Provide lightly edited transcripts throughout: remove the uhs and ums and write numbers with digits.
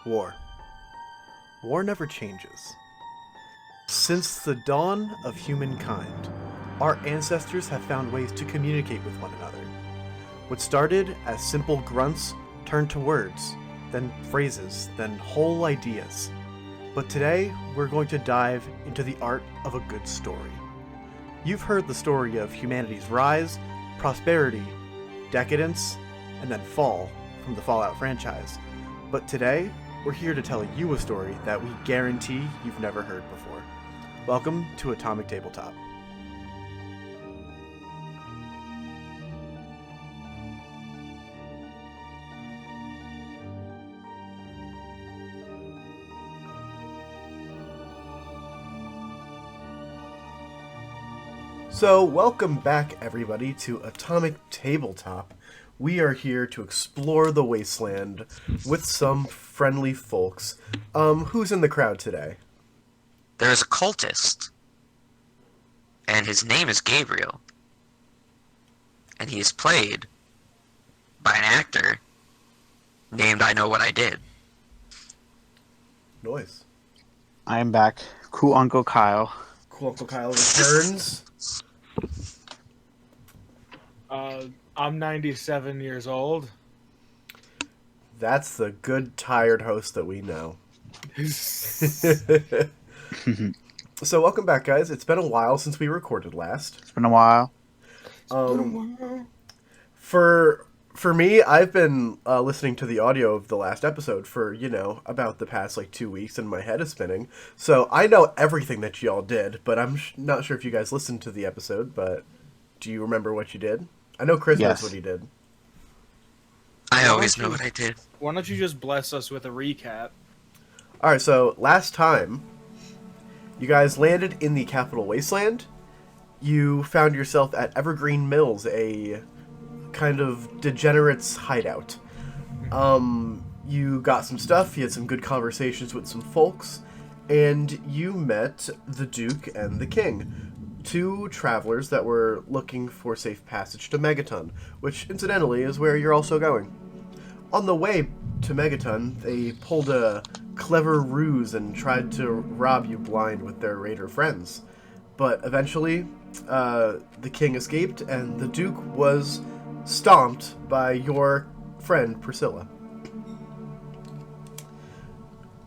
War. War never changes. Since the dawn of humankind, our ancestors have found ways to communicate with one another. What started as simple grunts turned to words, then phrases, then whole ideas. But today, we're going to dive into the art of a good story. You've heard the story of humanity's rise, prosperity, decadence, and then fall from the Fallout franchise. But today, we're here to tell you a story that we guarantee you've never heard before. Welcome to Atomic Tabletop. So, welcome back everybody to Atomic Tabletop. We are here to explore the wasteland with some friendly folks. Who's in the crowd today? There's a cultist, and his name is Gabriel, and he is played by an actor named I Know What I Did. Noise. I'm back. Cool Uncle Kyle. Cool Uncle Kyle returns. I'm 97 years old. That's the good, tired host that we know. So welcome back, guys. It's been a while since we recorded last. It's been a while. For me, I've been listening to the audio of the last episode for, about the past, 2 weeks, and my head is spinning. So I know everything that y'all did, but I'm not sure if you guys listened to the episode, but do you remember what you did? I know Chris knows what he did. I always know what I did. Why don't you just bless us with a recap? Alright, so last time, you guys landed in the Capital Wasteland. You found yourself at Evergreen Mills, a kind of degenerate's hideout. You got some stuff, you had some good conversations with some folks, and you met the Duke and the King, two travelers that were looking for safe passage to Megaton, which incidentally is where you're also going. On the way to Megaton, they pulled a clever ruse and tried to rob you blind with their raider friends. But eventually, the King escaped and the Duke was stomped by your friend Priscilla.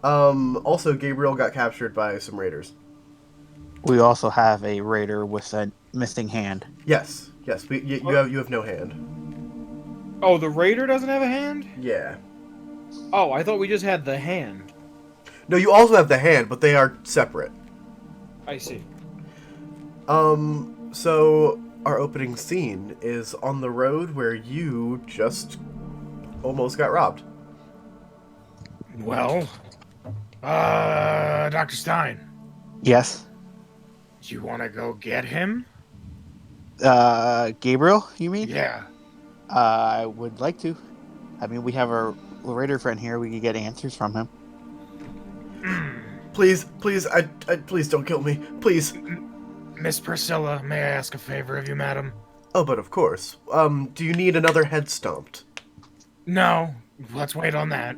Also, Gabriel got captured by some raiders. We also have a raider with a missing hand. Yes. You have no hand. Oh, the raider doesn't have a hand? Yeah. Oh, I thought we just had the hand. No, you also have the hand, but they are separate. I see. So our opening scene is on the road where you just almost got robbed. Well, Dr. Stein, Yes. do you want to go get him? Gabriel, you mean? Yeah. I would like to. I mean, we have a raider friend here. We could get answers from him. Please, I please don't kill me. Please. Miss Priscilla, may I ask a favor of you, madam? Oh, but of course. Do you need another head stomped? No, let's wait on that.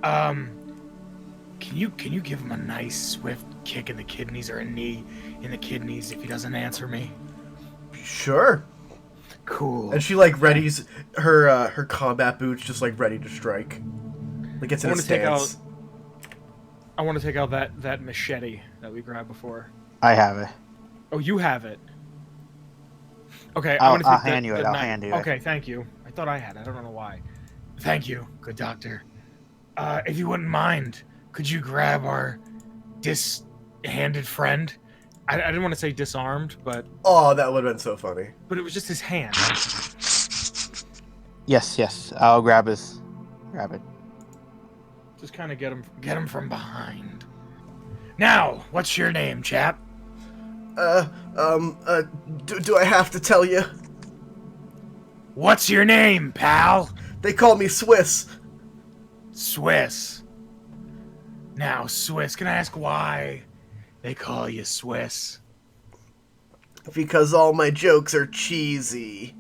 Can you give him a nice, swift kick in the kidneys or a knee in the kidneys if he doesn't answer me? Sure. Cool. And she readies her combat boots, just ready to strike. Gets in a stance. I want to take out that machete that we grabbed before. I have it. Oh, you have it. Okay, I'll I'm gonna take hand you it. I'll hand you it. Okay, thank you. I thought I had it. I don't know why. Thank you, good doctor. If you wouldn't mind, could you grab our dis-handed friend? I didn't want to say disarmed, but Oh, that would have been so funny. it was just his hand. Yes. I'll grab it. Just kind of get him from behind. Now, what's your name, chap? Do I have to tell you? What's your name, pal? They call me Swiss. Swiss. Now, Swiss, can I ask why they call you Swiss? Because all my jokes are cheesy.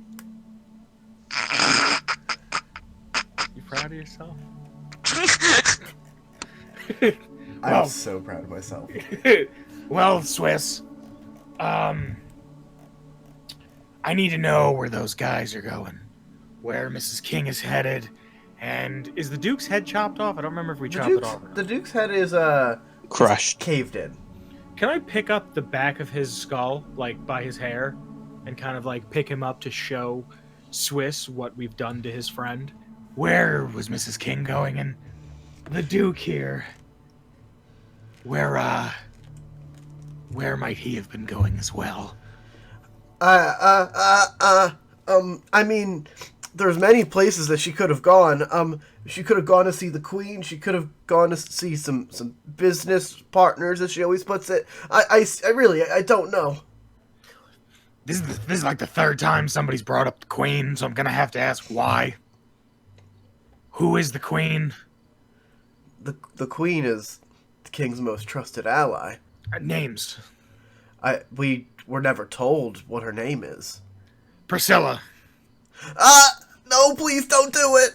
You proud of yourself? I'm Well- so proud of myself. Well, Swiss, I need to know where those guys are going, where Mrs. King is headed, and is the Duke's head chopped off? I don't remember if we chopped it off or not. The Duke's head is Crushed. caved in. Can I pick up the back of his skull, like by his hair, and kind of like pick him up to show Swiss what we've done to his friend? Where was Mrs. King going? And the Duke here, where might he have been going as well? I mean, there's many places that she could have gone. She could have gone to see the Queen. She could have gone to see some business partners, as she always puts it. I really don't know. This is like the third time somebody's brought up the Queen, so I'm gonna have to ask why. Who is the Queen? The Queen is the King's most trusted ally. Names. We were never told what her name is. Priscilla. No, please don't do it.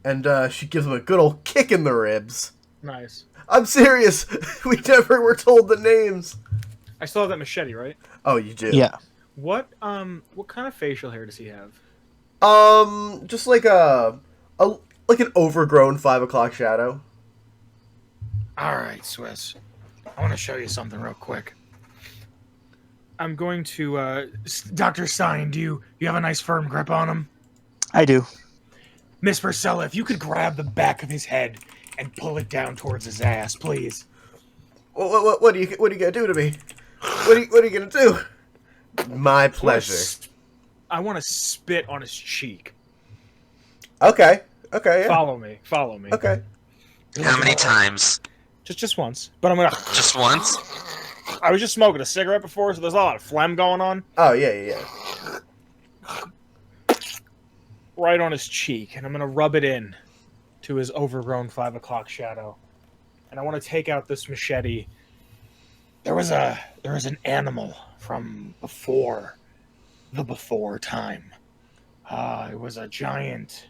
And she gives him a good old kick in the ribs. Nice. I'm serious. We never were told the names. I still have that machete, right? Oh, you do? Yeah. What kind of facial hair does he have? Just like like an overgrown 5 o'clock shadow. All right, Swiss. I want to show you something real quick. I'm going to, Dr. Stein, do you have a nice firm grip on him? I do. Miss Priscilla, if you could grab the back of his head and pull it down towards his ass, please. What are you gonna do to me? What are you gonna do? My pleasure. I want to spit on his cheek. Okay. Yeah. Follow me. Okay. How many times? Just once. But I'm gonna. Just once? I was just smoking a cigarette before, so there's a lot of phlegm going on. Oh yeah. Right on his cheek, and I'm gonna rub it in to his overgrown 5 o'clock shadow. And I want to take out this machete. There was an animal from before time. It was a giant.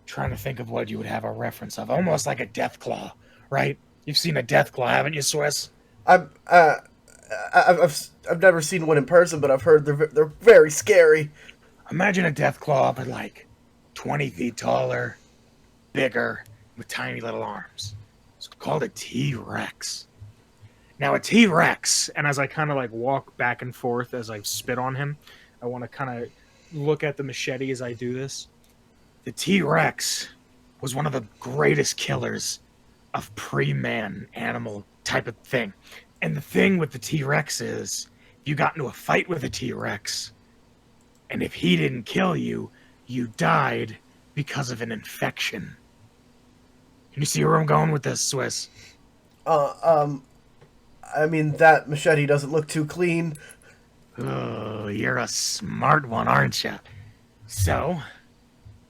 Trying to think of what you would have a reference of, almost like a death claw, right? You've seen a death claw, haven't you, Swiss? I've never seen one in person, but I've heard they're very scary. Imagine a death claw, but like 20 feet taller, bigger, with tiny little arms. It's called a T-Rex. Now a T-Rex, and as I kind of like walk back and forth as I spit on him, I want to kind of look at the machete as I do this. The T-Rex was one of the greatest killers of pre-man animal type of thing. And the thing with the T-Rex is, you got into a fight with a T-Rex, and if he didn't kill you, you died because of an infection. Can you see where I'm going with this, Swiss? I mean, that machete doesn't look too clean. Oh, you're a smart one, aren't you? So,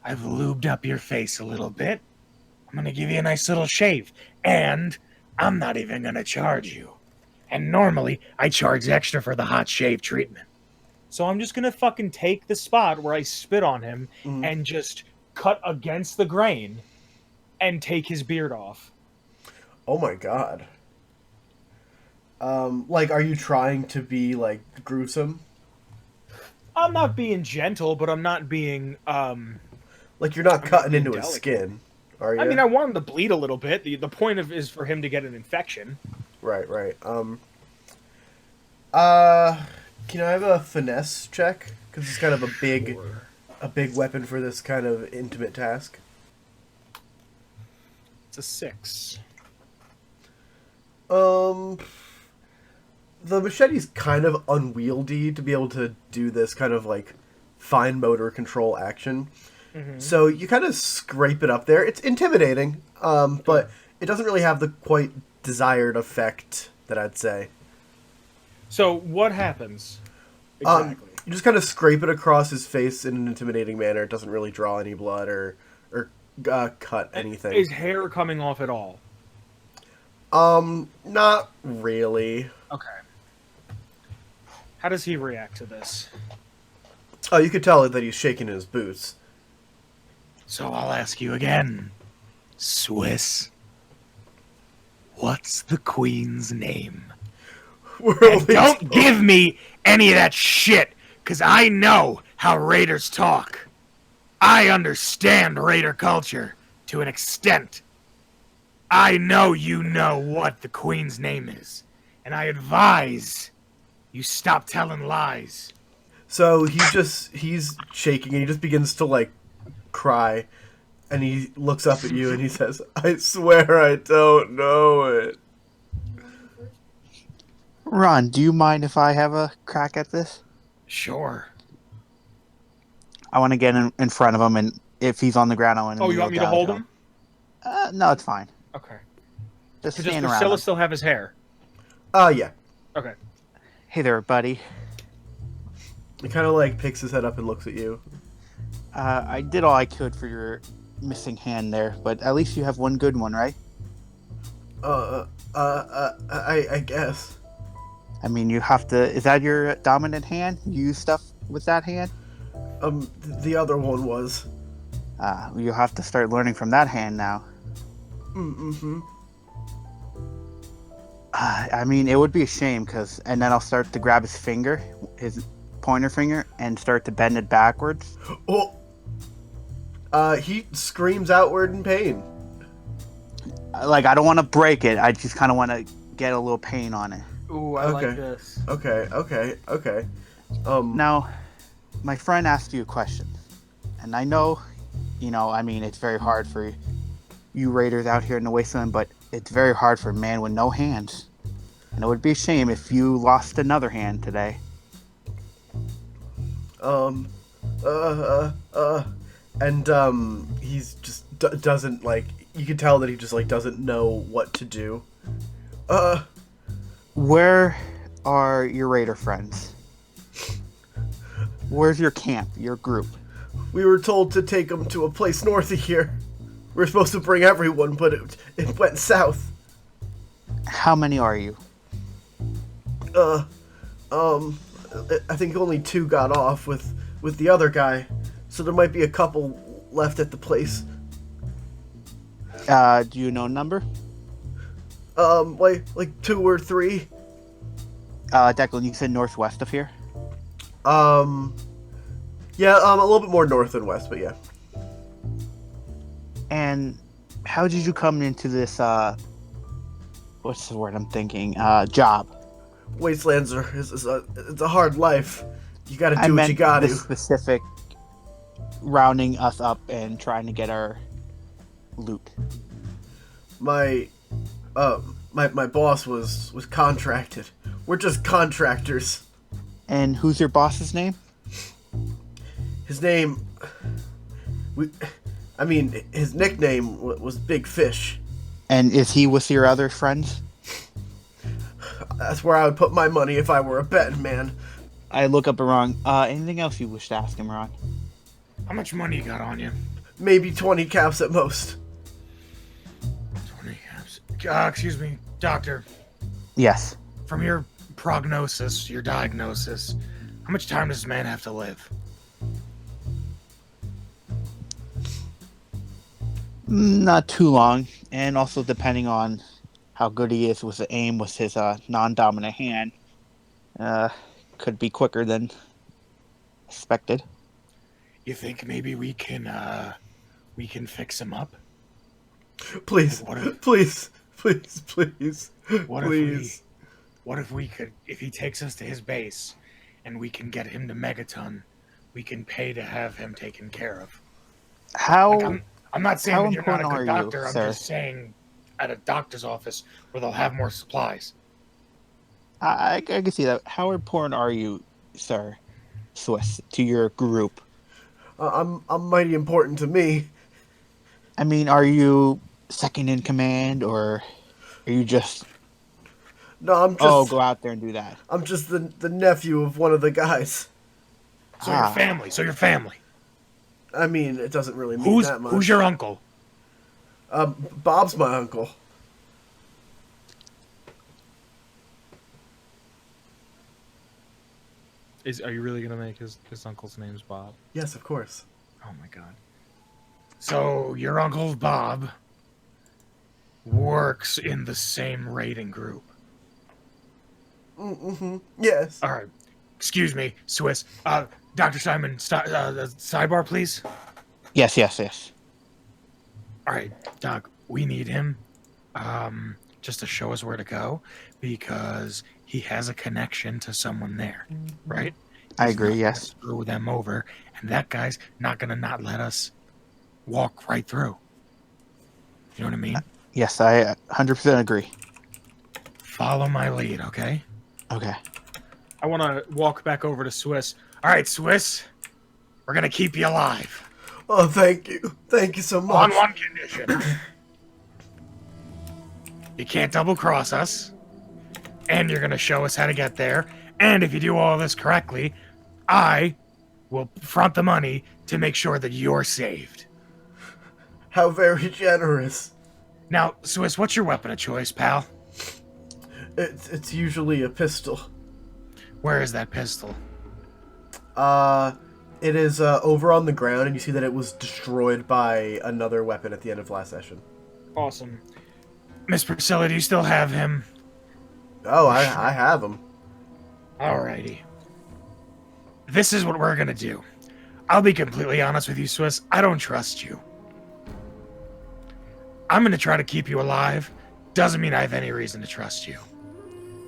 I've lubed up your face a little bit. I'm gonna give you a nice little shave. And I'm not even gonna charge you. And normally, I charge extra for the hot shave treatment. So I'm just gonna fucking take the spot where I spit on him and just cut against the grain and take his beard off. Oh my god. Like, are you trying to be, like, gruesome? I'm not being gentle, but I'm not being, Like, you're not cutting being into his delicate. skin, are you? I mean, I want him to bleed a little bit. The point is for him to get an infection. Right. Can I have a finesse check? Because it's kind of a big weapon for this kind of intimate task. It's a 6. The machete's kind of unwieldy to be able to do this kind of, like, fine motor control action. Mm-hmm. So you kind of scrape it up there. It's intimidating, but it doesn't really have the quite desired effect that I'd say. So what happens exactly? You just kind of scrape it across his face in an intimidating manner. It doesn't really draw any blood or cut anything. Is hair coming off at all? Not really. Okay. How does he react to this? Oh, you could tell that he's shaking in his boots. So I'll ask you again, Swiss. What's the queen's name? We're And only don't give me any of that shit, because I know how raiders talk. I understand raider culture to an extent. I know you know what the queen's name is, and I advise you stop telling lies. So he's shaking and he just begins to like cry, and he looks up at you and he says, "I swear I don't know it." Ron, do you mind if I have a crack at this? Sure. I want to get in front of him, and if he's on the ground, I want to Oh, you want me to hold him? No, it's fine. Okay. Just Does stand around Priscilla him. still have his hair? Yeah. Okay. Hey there, buddy. He kind of like picks his head up and looks at you. I did all I could for your missing hand there, but at least you have one good one, right? I guess. I mean, you have to. Is that your dominant hand? You use stuff with that hand? The other one was. You have to start learning from that hand now. Mm-hmm. I mean, it would be a shame, and then I'll start to grab his finger, his pointer finger, and start to bend it backwards. Oh. He screams outward in pain. Like, I don't want to break it. I just kind of want to get a little pain on it. Ooh, I Okay. like this. Okay. Now, my friend asked you a question, and I know, I mean, it's very hard for you raiders out here in the wasteland, but it's very hard for a man with no hands. And it would be a shame if you lost another hand today. And he's just doesn't like. You can tell that he just like doesn't know what to do. Where are your raider friends? Where's your camp, your group? We were told to take him to a place north of here. We were supposed to bring everyone, but it went south. How many are you? I think only 2 got off with the other guy, so there might be a couple left at the place. Do you know number? Like 2 or 3. Declan, you said northwest of here? Yeah, a little bit more north than west, but yeah. And how did you come into this, what's the word I'm thinking? Job? Wastelands it's a hard life. You gotta I do what meant you gotta. the specific rounding us up and trying to get our loot. My boss was contracted. We're just contractors. And who's your boss's name? His name, his nickname was Big Fish. And is he with your other friends? That's where I would put my money if I were a betting man. I look up at Ron. Anything else you wish to ask him, Ron? How much money you got on you? Maybe 20 caps at most. 20 caps. Excuse me, doctor. Yes. From your prognosis, your diagnosis, how much time does this man have to live? Not too long. And also depending on how good he is with the aim with his non-dominant hand, could be quicker than expected. You think maybe we can fix him up? Please, What if- please. What if we could, if he takes us to his base and we can get him to Megaton, we can pay to have him taken care of. How? Like, I'm not saying how that you're not a important good are you, doctor, I'm sir? just saying at a doctor's office where they'll have more supplies. I can see that. How important are you, sir, Swiss, to your group? I'm mighty important to me. I mean, are you second in command, or are you just No, I'm just go out there and do that? I'm just the nephew of one of the guys. So your family. So your family. I mean, it doesn't really mean that much. Who's your uncle? Bob's my uncle. Are you really gonna make his uncle's name's Bob? Yes, of course. Oh my god. So your uncle's Bob. works in the same raiding group. Mm-hmm. Yes. All right. Excuse me, Swiss. Dr. Simon, sidebar, please. Yes, yes, yes. All right, Doc, we need him just to show us where to go because he has a connection to someone there, right? I He's agree, not gonna yes. Screw them over, and that guy's not going to not let us walk right through. You know what I mean? Yes, I 100% agree. Follow my lead, okay? Okay. I want to walk back over to Swiss. All right, Swiss, we're going to keep you alive. Oh, thank you. Thank you so much. On one condition. You can't double cross us, and you're going to show us how to get there. And if you do all this correctly, I will front the money to make sure that you're saved. How very generous. Now, Swiss, what's your weapon of choice, pal? It's usually a pistol. Where is that pistol? It is over on the ground, and you see that it was destroyed by another weapon at the end of last session. Awesome. Miss Priscilla, do you still have him? Oh, I have him. Alrighty. This is what we're gonna do. I'll be completely honest with you, Swiss. I don't trust you. I'm gonna try to keep you alive. Doesn't mean I have any reason to trust you.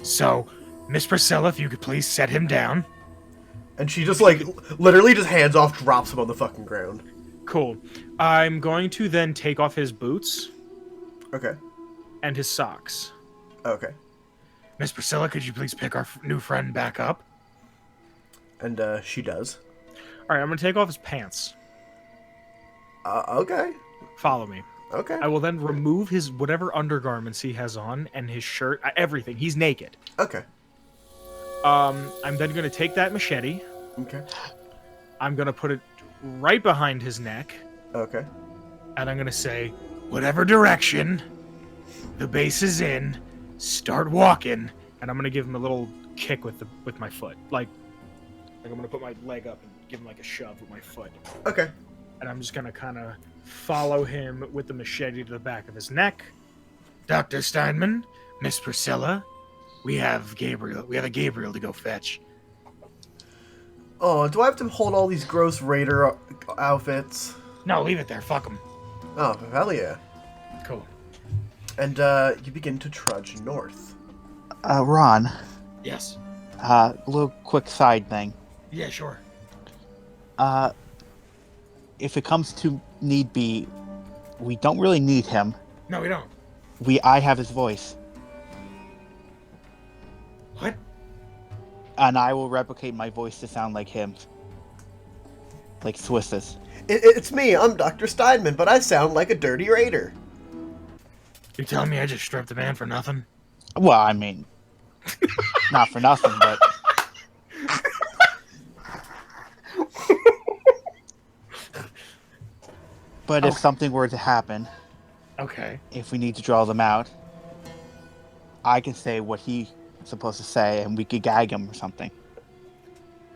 So, Miss Priscilla, if you could please set him down. And she just, like, literally just hands off, drops him on the fucking ground. Cool. I'm going to then take off his boots Okay. and his socks. Okay. Miss Priscilla, could you please pick our new friend back up? And, she does. Alright, I'm gonna take off his pants. Okay. Follow me. Okay. I will then remove his whatever undergarments he has on and his shirt, everything. He's naked. Okay. I'm then going to take that machete. Okay. I'm going to put it right behind his neck. Okay. And I'm going to say, whatever direction the base is in, start walking. And I'm going to give him a little kick with my foot. Like I'm going to put my leg up and give him like a shove with my foot. Okay. And I'm just going to kind of follow him with the machete to the back of his neck. Dr. Steinman, Miss Priscilla, we have Gabriel. We have a Gabriel to go fetch. Oh, do I have to hold all these gross raider outfits? No, leave it there. Fuck him. Oh, hell yeah. Cool. And, you begin to trudge north. Ron, Yes. a little quick side thing. Yeah, sure. If it comes to need be, we don't really need him. No, we don't. I have his voice, What? and I will replicate my voice to sound like him, like Swiss's. It's me, I'm Dr. Steinman, but I sound like a dirty raider. You're telling me I just stripped a man for nothing? Well, I mean, not for nothing, but but if something were to happen, Okay. if we need to draw them out, I can say what he's supposed to say, and we could gag him or something.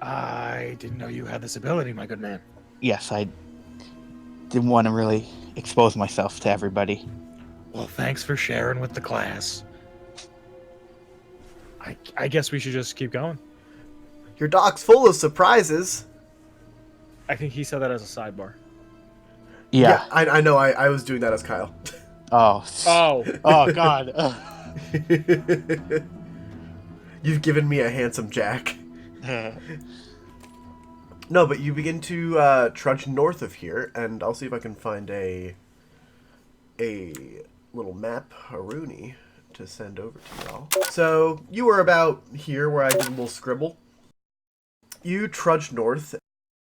I didn't know you had this ability, my good man. Yes, I didn't want to really expose myself to everybody. Well, thanks for sharing with the class. I guess we should just keep going. Your doc's full of surprises. I think he said that as a sidebar. Yeah. I know, I was doing that as Kyle. Oh. Oh. Oh God. You've given me a handsome Jack. No, but you begin to trudge north of here, and I'll see if I can find a little map, Haruni, to send over to y'all. So, you were about here where I did a little scribble. You trudge north,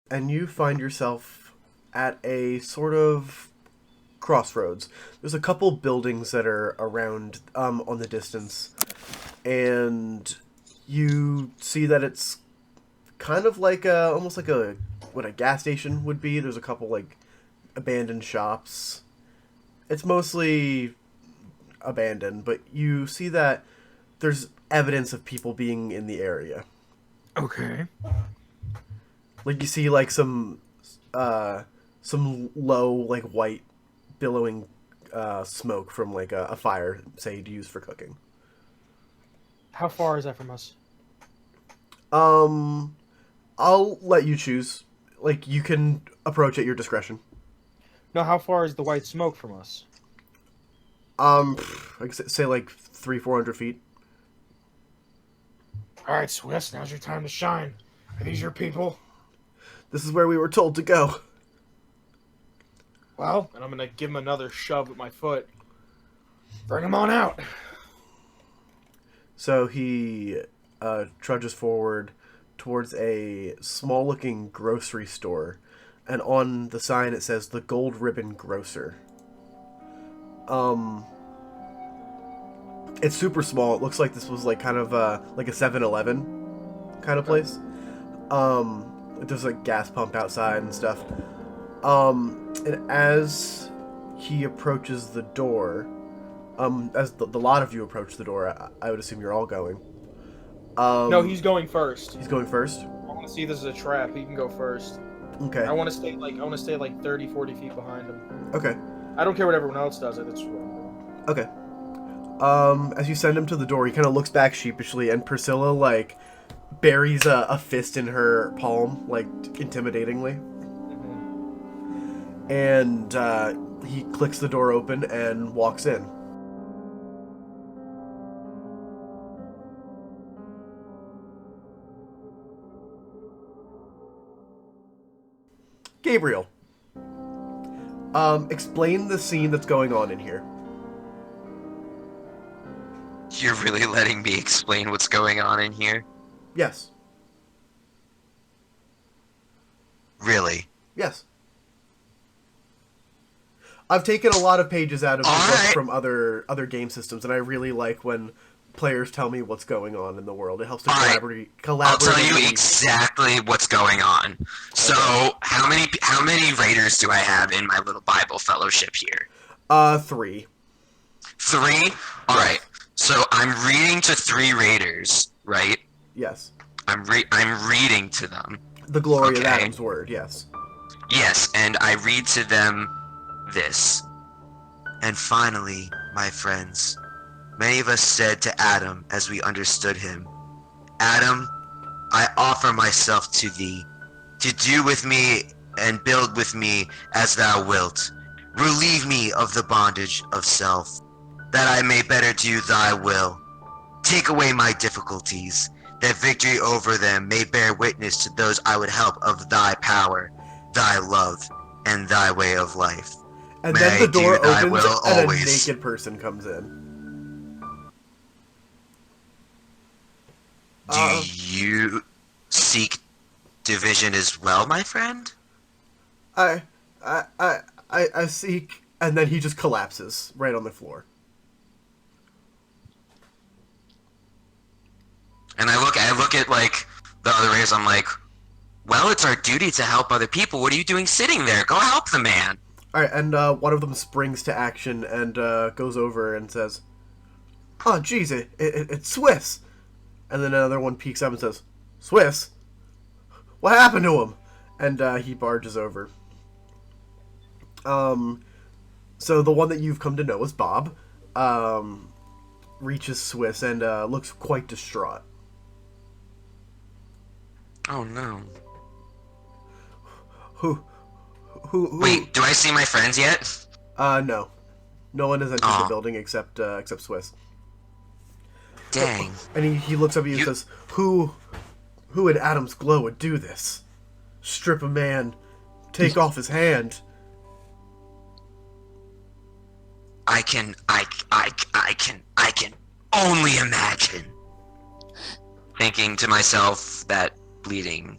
and you find yourself at a sort of crossroads. There's a couple buildings that are around on the distance, and you see that it's kind of like almost like what a gas station would be. There's a couple like abandoned shops. It's mostly abandoned, but you see that there's evidence of people being in the area. Okay. Like you see like some low like white billowing smoke from like a fire, say to use for cooking. How far is that from us? I'll let you choose. Like, you can approach at your discretion. No, how far is the white smoke from us? Like say like 300-400 feet. All right, Swiss, now's your time to shine. Are these your people? This is where we were told to go. Well, and I'm gonna give him another shove with my foot. Bring him on out. So he trudges forward towards a small-looking grocery store, and on the sign it says the Gold Ribbon Grocer. It's super small. It looks like this was like kind of like a 7-Eleven kind of place. There's a gas pump outside and stuff. And as he approaches the door, as the lot of you approach the door, I would assume you're all going. No, he's going first. He's going first? I want to see this as a trap. He can go first. Okay. I want to stay like 30, 40 feet behind him. Okay. I don't care what everyone else does. That's what I'm doing. Okay. As you send him to the door, he kind of looks back sheepishly, and Priscilla, like, buries a fist in her palm, like, intimidatingly. Mm-hmm. And he clicks the door open and walks in. Gabriel, explain the scene that's going on in here. You're really letting me explain what's going on in here? Yes. Really? Yes. I've taken a lot of pages out of the book from other game systems, and I really like when players tell me what's going on in the world. It helps to collaborate. I'll tell you exactly what's going on. So, how many raiders do I have in my little Bible fellowship here? 3. 3? Alright. So, I'm reading to 3 raiders, right? Yes. I'm reading to them. The glory of Adam's word, yes. Yes, and I read to them this. And finally, my friends, many of us said to Adam as we understood him, Adam, I offer myself to thee, to do with me and build with me as thou wilt. Relieve me of the bondage of self, that I may better do thy will. Take away my difficulties, that victory over them may bear witness to those I would help of thy power, thy love, and thy way of life. And May then the door I do thy opens will and always. a naked person comes in. Do you seek division as well, my friend? I seek, and then he just collapses right on the floor. And I look at like the other raiders. I'm like, well, it's our duty to help other people. What are you doing sitting there? Go help the man. All right, and one of them springs to action and goes over and says, "Oh, geez, it's Swiss." And then another one peeks up and says, "Swiss? What happened to him?" And he barges over. So the one that you've come to know as Bob reaches Swiss and looks quite distraught. Oh no. Who? Wait, do I see my friends yet? No. No one has entered the building except Swiss. Dang. And he looks up at you and says, Who in Adam's glow would do this? Strip a man, take off his hand. I can only imagine. Thinking to myself, that bleeding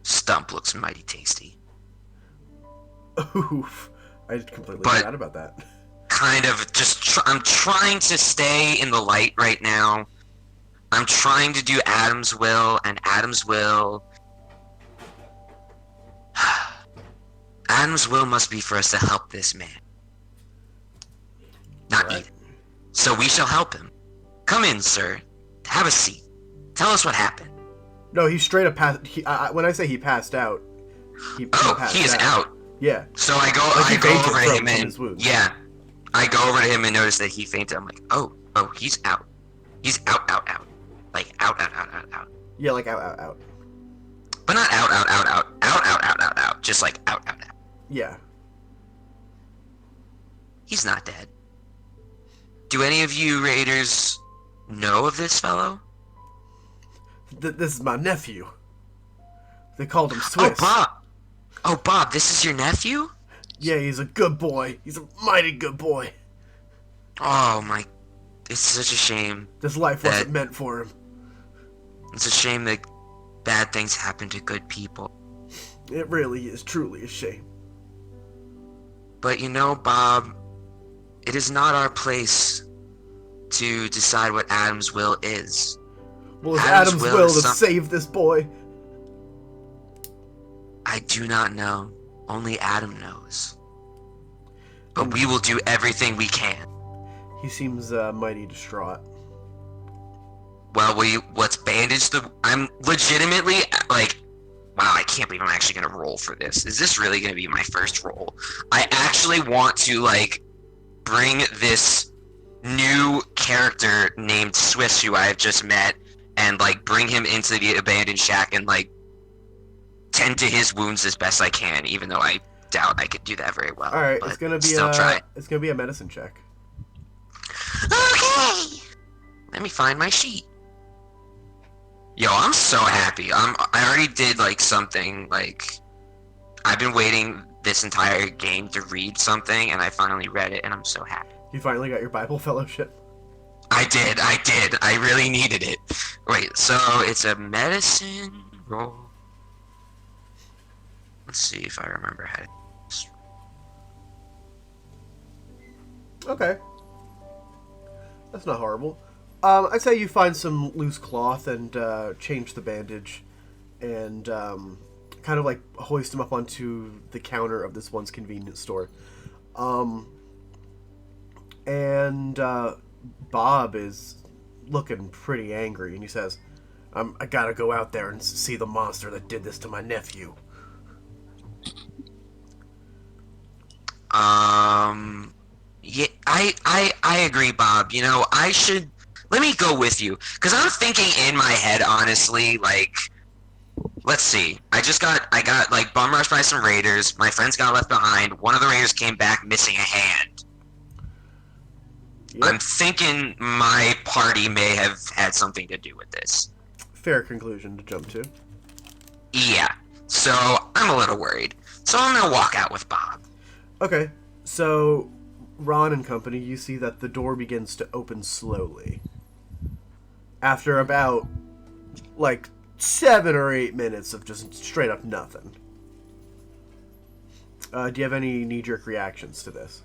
stump looks mighty tasty. Oof. I completely forgot about that. Kind of just I'm trying to stay in the light right now. I'm trying to do Adam's will, and Adam's will Adam's will must be for us to help this man, not eat him. So we shall help him. Come in, sir. Have a seat. Tell us what happened. No, he straight up passed. When I say he passed out, he passed he is out. Yeah. So I go Like he fainted over from him and his wounds. yeah, I go over to him and notice that he fainted. I'm like, oh, he's out. He's out. Like, out. Yeah, like out. But not out. Just like out. Yeah. He's not dead. Do any of you raiders know of this fellow? This is my nephew. They called him Swiss. Oh, Bob, this is your nephew? Yeah, he's a good boy. He's a mighty good boy. Oh, my... It's such a shame. This life wasn't meant for him. It's a shame that bad things happen to good people. It really is truly a shame. But you know, Bob, it is not our place to decide what Adam's will is. Well, it's Adam's will to save this boy. I do not know. Only Adam knows. But we will do everything we can. He seems mighty distraught. Well, let's bandage the... I'm legitimately, like... Wow, I can't believe I'm actually going to roll for this. Is this really going to be my first roll? I actually want to, like, bring this new character named Swiss, who I have just met, and, like, bring him into the abandoned shack and, like, tend to his wounds as best I can, even though I doubt I could do that very well. Alright, it's gonna be a medicine check. Okay! Let me find my sheet. Yo, I'm so happy. I already did, like, something, like... I've been waiting this entire game to read something, and I finally read it, and I'm so happy. You finally got your Bible fellowship? I did. I really needed it. Wait, so it's a medicine roll. Let's see if I remember how to... Okay. That's not horrible. I'd say you find some loose cloth and change the bandage and kind of like hoist him up onto the counter of this once convenience store. And Bob is looking pretty angry, and he says, I gotta go out there and see the monster that did this to my nephew. Yeah, I agree, Bob. You know, I should... Let me go with you, because I'm thinking in my head, honestly, like... Let's see. I got, like, bum rushed by some raiders. My friends got left behind. One of the raiders came back missing a hand. Yep. I'm thinking my party may have had something to do with this. Fair conclusion to jump to. Yeah. So, I'm a little worried. So I'm gonna walk out with Bob. Okay, so Ron and company, you see that the door begins to open slowly. After about, like, 7 or 8 minutes of just straight up nothing. Do you have any knee-jerk reactions to this?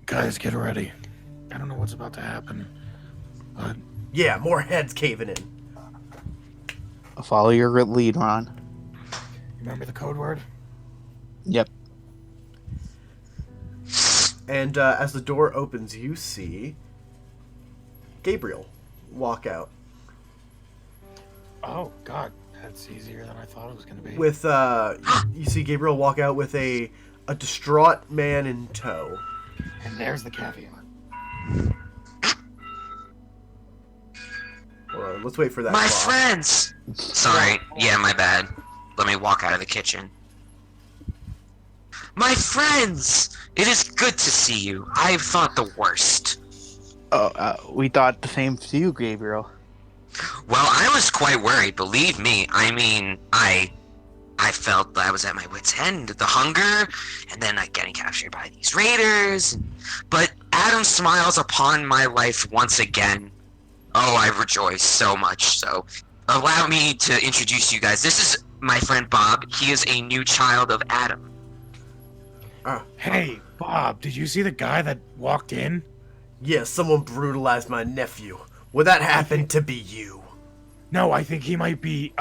Guys, get ready. I don't know what's about to happen, but... Yeah, more heads caving in. Follow your lead, Ron. Remember the code word? Yep. And as the door opens, you see Gabriel walk out. Oh, God. That's easier than I thought it was going to be. With, you see Gabriel walk out with a distraught man in tow. And there's the caveat. Hold on, let's wait for that. My clock. friends! Sorry. Yeah, my bad. Let me walk out of the kitchen. My friends! It is good to see you. I thought the worst. We thought the same to you, Gabriel. Well, I was quite worried, believe me. I mean, I felt I was at my wit's end, the hunger, and then getting captured by these raiders. But Adam smiles upon my life once again. Oh, I rejoice so much. So, allow me to introduce you guys. This is my friend Bob. He is a new child of Adam. Hey, Bob, did you see the guy that walked in? Yeah, someone brutalized my nephew. Would that happen to be you? No, I think he might be,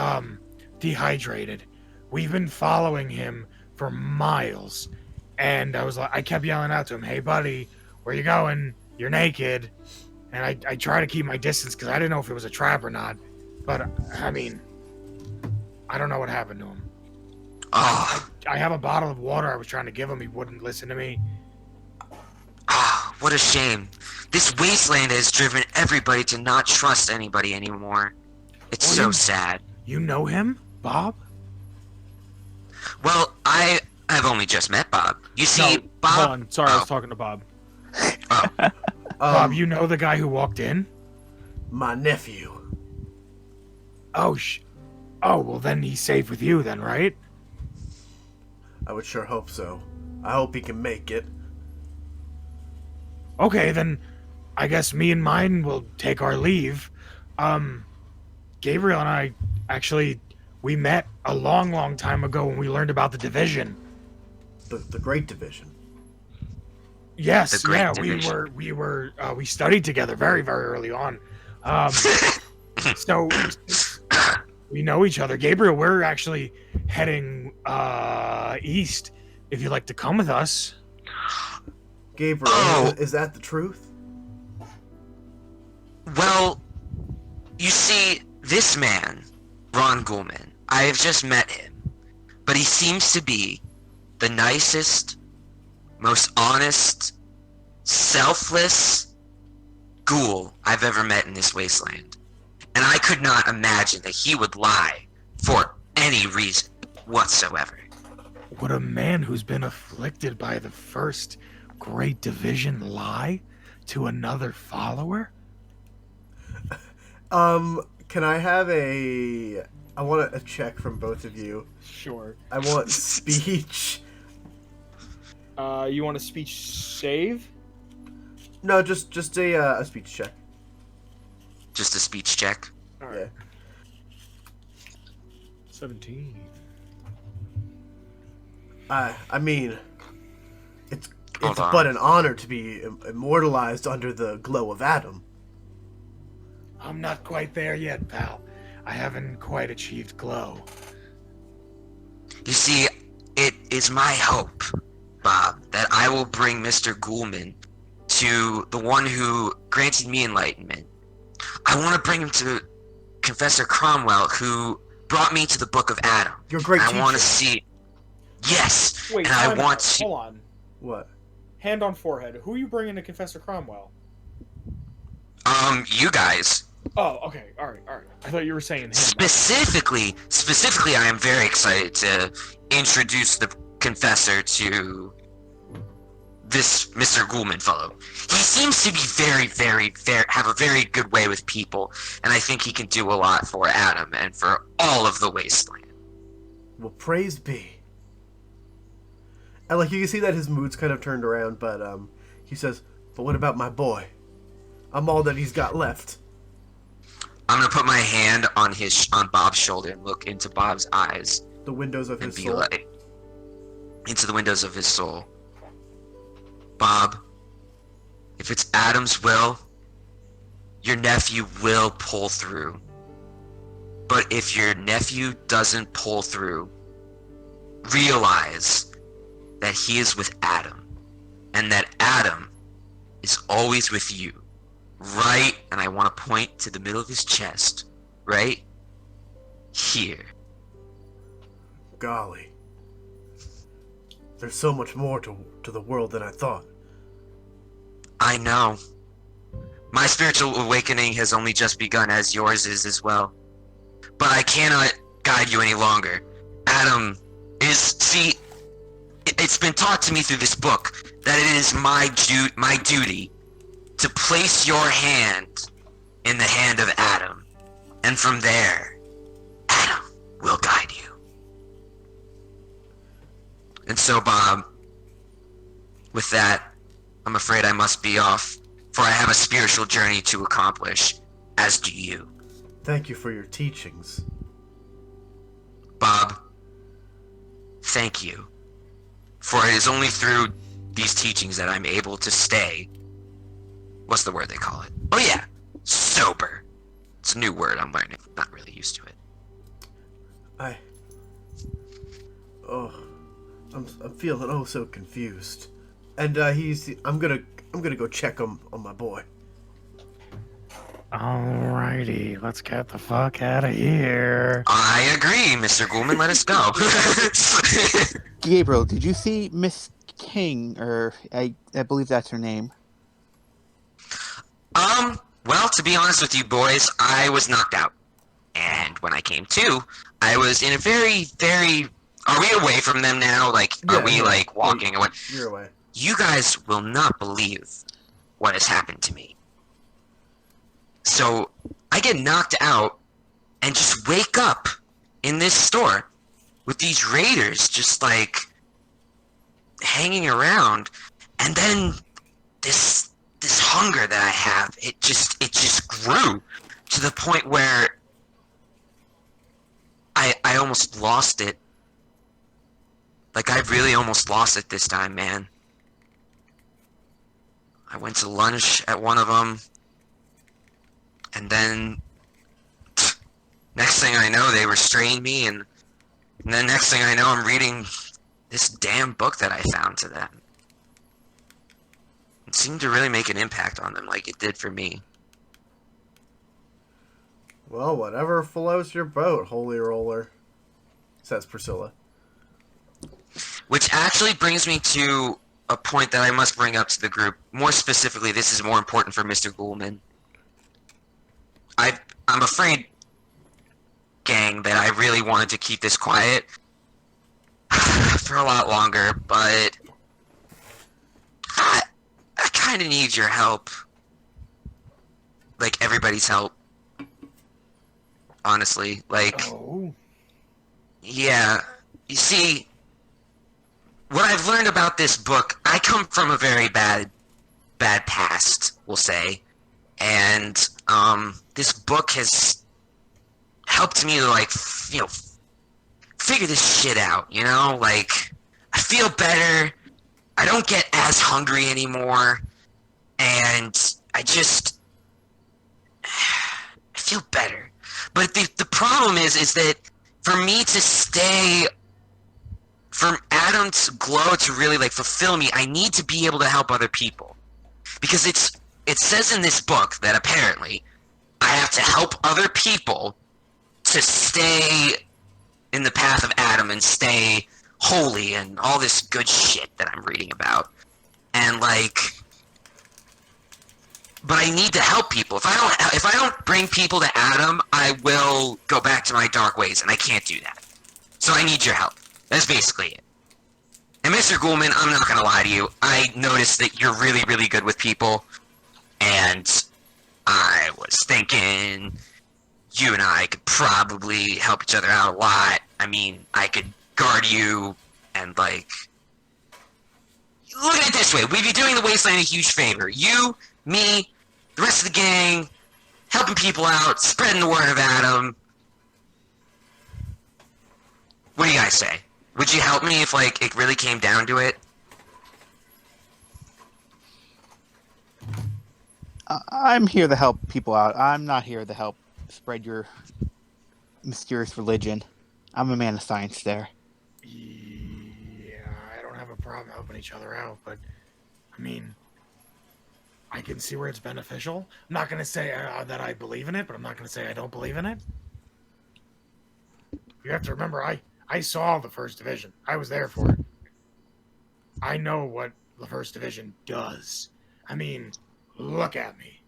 dehydrated. We've been following him for miles. And I kept yelling out to him, hey, buddy, where you going? You're naked. And I try to keep my distance because I didn't know if it was a trap or not. But, I mean, I don't know what happened to him. Oh, I have a bottle of water I was trying to give him. He wouldn't listen to me. what a shame. This wasteland has driven everybody to not trust anybody anymore. It's Well, so you- sad. You know him, Bob? Well, I have only just met Bob. You see, No, Bob. hold on. Sorry, I Oh. was talking to Bob. Oh, Bob, you know the guy who walked in? My nephew. Oh, oh, well then he's safe with you then, right? I would sure hope so. I hope he can make it. Okay, then I guess me and mine will take our leave. Gabriel and I actually we met a long, long time ago when we learned about the division. The Great Division. Yes, The Great yeah, Division. we studied together very, very early on. So we know each other. Gabriel, we're actually heading east. If you'd like to come with us. Gabriel, Oh. is that the truth? Well, you see, this man, Ron Gulman, I have just met him, but he seems to be the nicest, most honest, selfless ghoul I've ever met in this wasteland. And I could not imagine that he would lie for any reason whatsoever. Would a man who's been afflicted by the first Great Division lie to another follower? Can I have I want a check from both of you. Sure. I want speech. You want a speech save? No, just a speech check. Just a speech check. All Yeah. right. 17. I mean, it's Hold on. but an honor to be immortalized under the glow of Adam. I'm not quite there yet, pal. I haven't quite achieved glow. You see, it is my hope, Bob, that I will bring Mr. Ghoulman to the one who granted me enlightenment. I want to bring him to Confessor Cromwell, who brought me to the Book of Adam. Your great I teacher. want to see. Yes, Wait, and I time want out. to. Hold on. What? Hand on forehead. Who are you bringing to Confessor Cromwell? You guys. Oh, okay. All right. I thought you were saying him. Specifically, I am very excited to introduce the Confessor to this Mr. Ghoulman fellow. He seems to be have a very good way with people, and I think he can do a lot for Adam and for all of the Wasteland. Well, praise be. And you can see that his mood's kind of turned around, but he says, "But what about my boy? I'm all that he's got left." I'm gonna put my hand on Bob's shoulder and look into Bob's eyes The windows of and his be soul. like, into the windows of his soul. Bob, if it's Adam's will, your nephew will pull through. But if your nephew doesn't pull through, realize that he is with Adam, and that Adam is always with you. Right, and I want to point to the middle of his chest, right here. Golly. There's so much more to the world than I thought. I know. My spiritual awakening has only just begun, as yours is as well. But I cannot guide you any longer. Adam is... See, it's been taught to me through this book that it is my duty to place your hand in the hand of Adam. And from there, Adam will guide you. And so, Bob, with that, I'm afraid I must be off, for I have a spiritual journey to accomplish, as do you. Thank you for your teachings. Bob, thank you. For it is only through these teachings that I'm able to stay. What's the word they call it? Oh yeah, sober. It's a new word I'm learning. Not really used to it. I'm feeling so confused. And I'm gonna go check on my boy. Alrighty, let's get the fuck out of here. I agree, Mr. Ghoulman. Let us go. Gabriel, did you see Miss King, or I believe that's her name? Well, to be honest with you boys, I was knocked out. And when I came to, I was in a very, very... Are we away from them now? Like, are we, like, walking away? You're away. You guys will not believe what has happened to me. So, I get knocked out and just wake up in this store with these raiders just, like, hanging around. And then this hunger that I have, it just grew to the point where I almost lost it. Like, I really almost lost it this time, man. I went to lunch at one of them, and then next thing I know, they restrained me, and then next thing I know, I'm reading this damn book that I found to them. It seemed to really make an impact on them like it did for me. Well, whatever floats your boat, Holy Roller, says Priscilla. Which actually brings me to a point that I must bring up to the group. More specifically, this is more important for Mr. Ghoulman. I'm afraid, gang, that I really wanted to keep this quiet for a lot longer, but I kind of need your help. Like, everybody's help. Honestly, like, Oh. yeah, you see, what I've learned about this book, I come from a very bad past, we'll say, and, this book has helped me to, like, figure this shit out, you know? Like, I feel better, I don't get as hungry anymore, and I feel better. But the problem is that for me to stay, for Adam's glow to really, like, fulfill me, I need to be able to help other people. Because it says in this book that apparently I have to help other people to stay in the path of Adam and stay holy and all this good shit that I'm reading about. And, like, but I need to help people. If I don't bring people to Adam, I will go back to my dark ways, and I can't do that. So I need your help. That's basically it. And Mr. Ghoulman, I'm not gonna lie to you, I noticed that you're really, really good with people, and I was thinking you and I could probably help each other out a lot. I mean, I could guard you, and, like, look at it this way, we'd be doing the Wasteland a huge favor. You, me, the rest of the gang, helping people out, spreading the word of Adam. What do you guys say? Would you help me if, like, it really came down to it? I'm here to help people out. I'm not here to help spread your mysterious religion. I'm a man of science there. Yeah, I don't have a problem helping each other out, but I mean, I can see where it's beneficial. I'm not gonna say that I believe in it, but I'm not gonna say I don't believe in it. You have to remember, I saw the First Division. I was there for it. I know what the First Division does. I mean, look at me.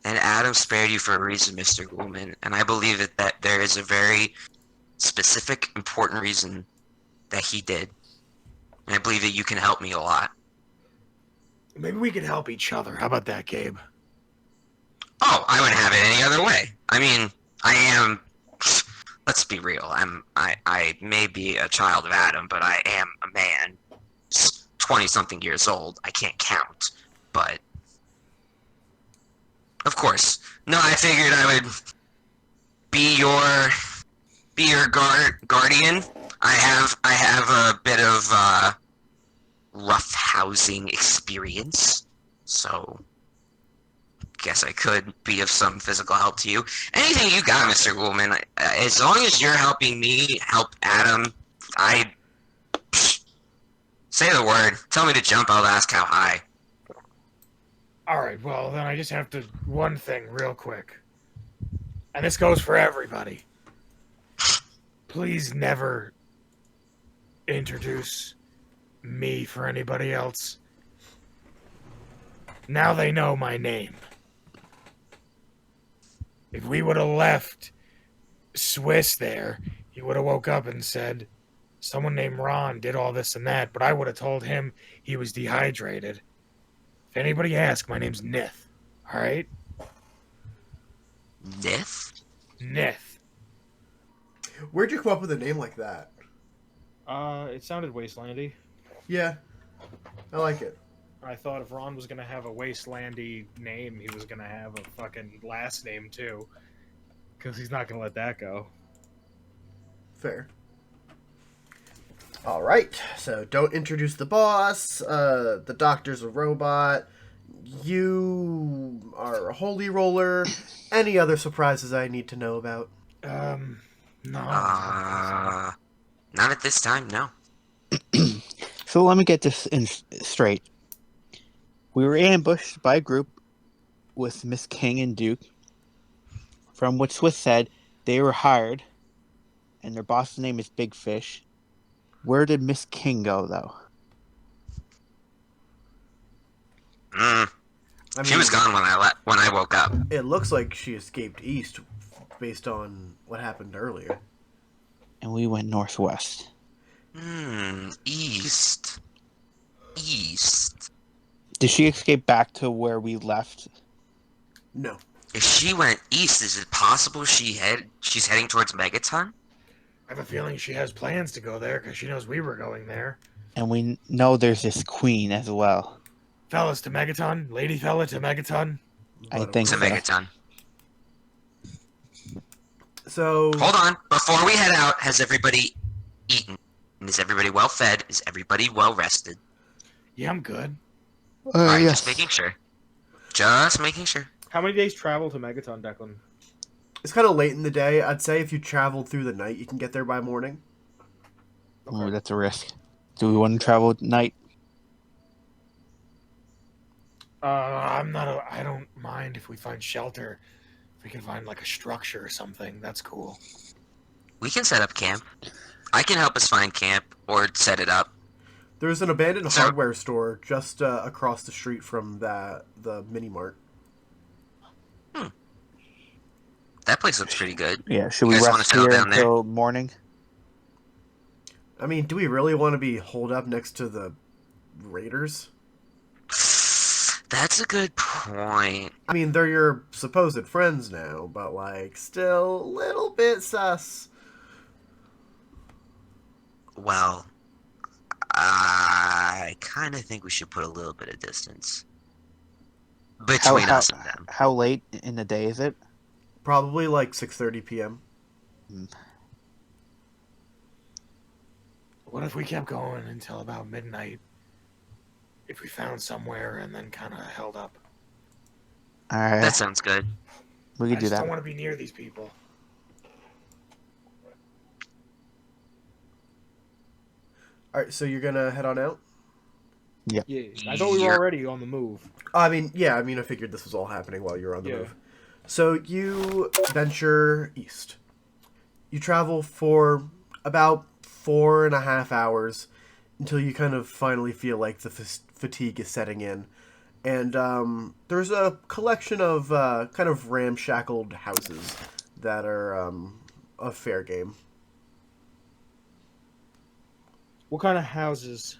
And Adam spared you for a reason, Mr. Ghoulman, and I believe that there is a very specific, important reason that he did. And I believe that you can help me a lot. Maybe we could help each other. How about that, Gabe? Oh, I wouldn't have it any other way. I mean, I am... Let's be real. I may be a child of Adam, but I am a man. 20-something years old. I can't count. But... Of course. No, I figured I would be your guardian. I have a bit of rough housing experience, so guess I could be of some physical help to you. Anything you got, Mr. Ghoulman. As long as you're helping me help Adam, say the word. Tell me to jump. I'll ask how high. All right, well, then I just have to one thing real quick. And this goes for everybody. Please never introduce me for anybody else. Now they know my name. If we would have left Swiss there, he would have woke up and said, someone named Ron did all this and that, but I would have told him he was dehydrated. If anybody asks, my name's Nith. All right? Nith? Nith. Where'd you come up with a name like that? It sounded wastelandy. Yeah, I like it. I thought if Ron was gonna have a wastelandy name, he was gonna have a fucking last name too. Because he's not gonna let that go. Fair. All right, so don't introduce the boss. The doctor's a robot. You are a holy roller. Any other surprises I need to know about? No. Not at this time, no. So let me get this straight. We were ambushed by a group with Miss King and Duke. From what Swiss said, they were hired, and their boss's name is Big Fish. Where did Miss King go, though? Mm. I She was gone when I woke up. It looks like she escaped east based on what happened earlier. And we went northwest. East. East. Did she escape back to where we left? No. If she went east, is it possible she's heading towards Megaton? I have a feeling she has plans to go there because she knows we were going there. And we know there's this queen as well. Fellas to Megaton? Lady fella to Megaton? I But- think To so. Megaton. So Hold on. Before we head out, has everybody eaten? And is everybody well fed? Is everybody well rested? Yeah, I'm good. Alright, Yes. just making sure. Just making sure. How many days travel to Megaton, Declan? it's kind of late in the day. I'd say if you traveled through the night, you can get there by morning. Ooh, that's a risk. Do we want to travel at night? I don't mind if we find shelter. If we can find like a structure or something, that's cool. We can set up camp. I can help us find camp or set it up. There's an abandoned So- hardware store just across the street from the mini mart. That place looks pretty good. Yeah, should You we guys wanna rest settle here down there? until morning? I mean, do we really want to be holed up next to the raiders? That's a good point. I mean, they're your supposed friends now, but like, still a little bit sus. Well, I kind of think we should put a little bit of distance between us and them. How late in the day is it? Probably like 6:30 p.m. What if we kept going until about midnight? If we found somewhere and then kind of held up. All right, That sounds good. we I could do just that. don't want to be near these people. All right, so you're gonna head on out. Yeah. I thought we were Yep. already on the move. I mean, yeah, I mean, I figured this was all happening while you were on the Yeah. move. So you venture east. You travel for about 4.5 hours until you kind of finally feel like the fatigue is setting in. And there's a collection of kind of ramshackled houses that are a fair game. What kind of houses?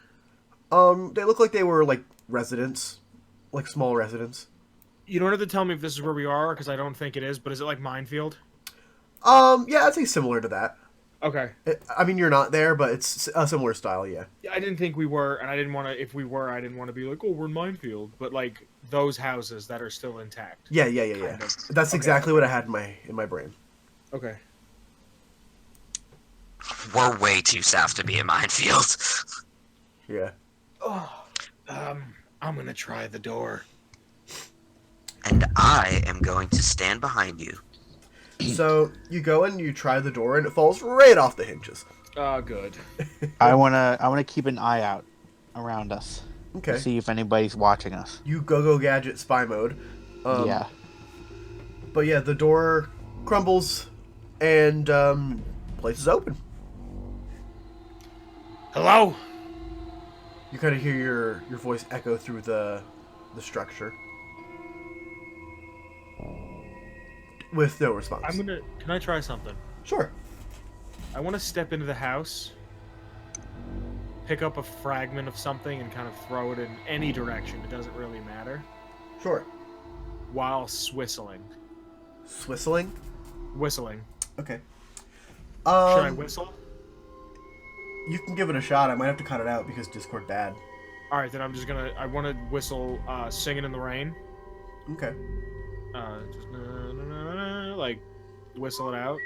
They look like they were like residents, like small residents. You don't have to tell me if this is where we are, because I don't think it is, but is it like Minefield? Yeah, I'd say similar to that. Okay. I mean, you're not there, but it's a similar style, yeah. Yeah, I didn't think we were, and I didn't want to, if we were, I didn't want to be like, oh, we're in Minefield. But like, those houses that are still intact. Yeah. Kind of. That's Okay. exactly what I had in my brain. Okay. We're way too south to be in Minefield. Yeah. Oh, I'm gonna try the door. And I am going to stand behind you. So you go and you try the door, and it falls right off the hinges. Good. I wanna keep an eye out around us. Okay. to see if anybody's watching us. You go gadget spy mode. Yeah. But yeah, the door crumbles, and place is open. Hello? You kind of hear your voice echo through the structure, with no response. Can I try something? Sure. I want to step into the house, pick up a fragment of something, and kind of throw it in any direction. It doesn't really matter. Sure. While whistling. Whistling. Whistling. Okay. Should I whistle? You can give it a shot. I might have to cut it out because Discord bad. All right, then I want to whistle "Singing in the Rain." Okay. Just like whistle it out.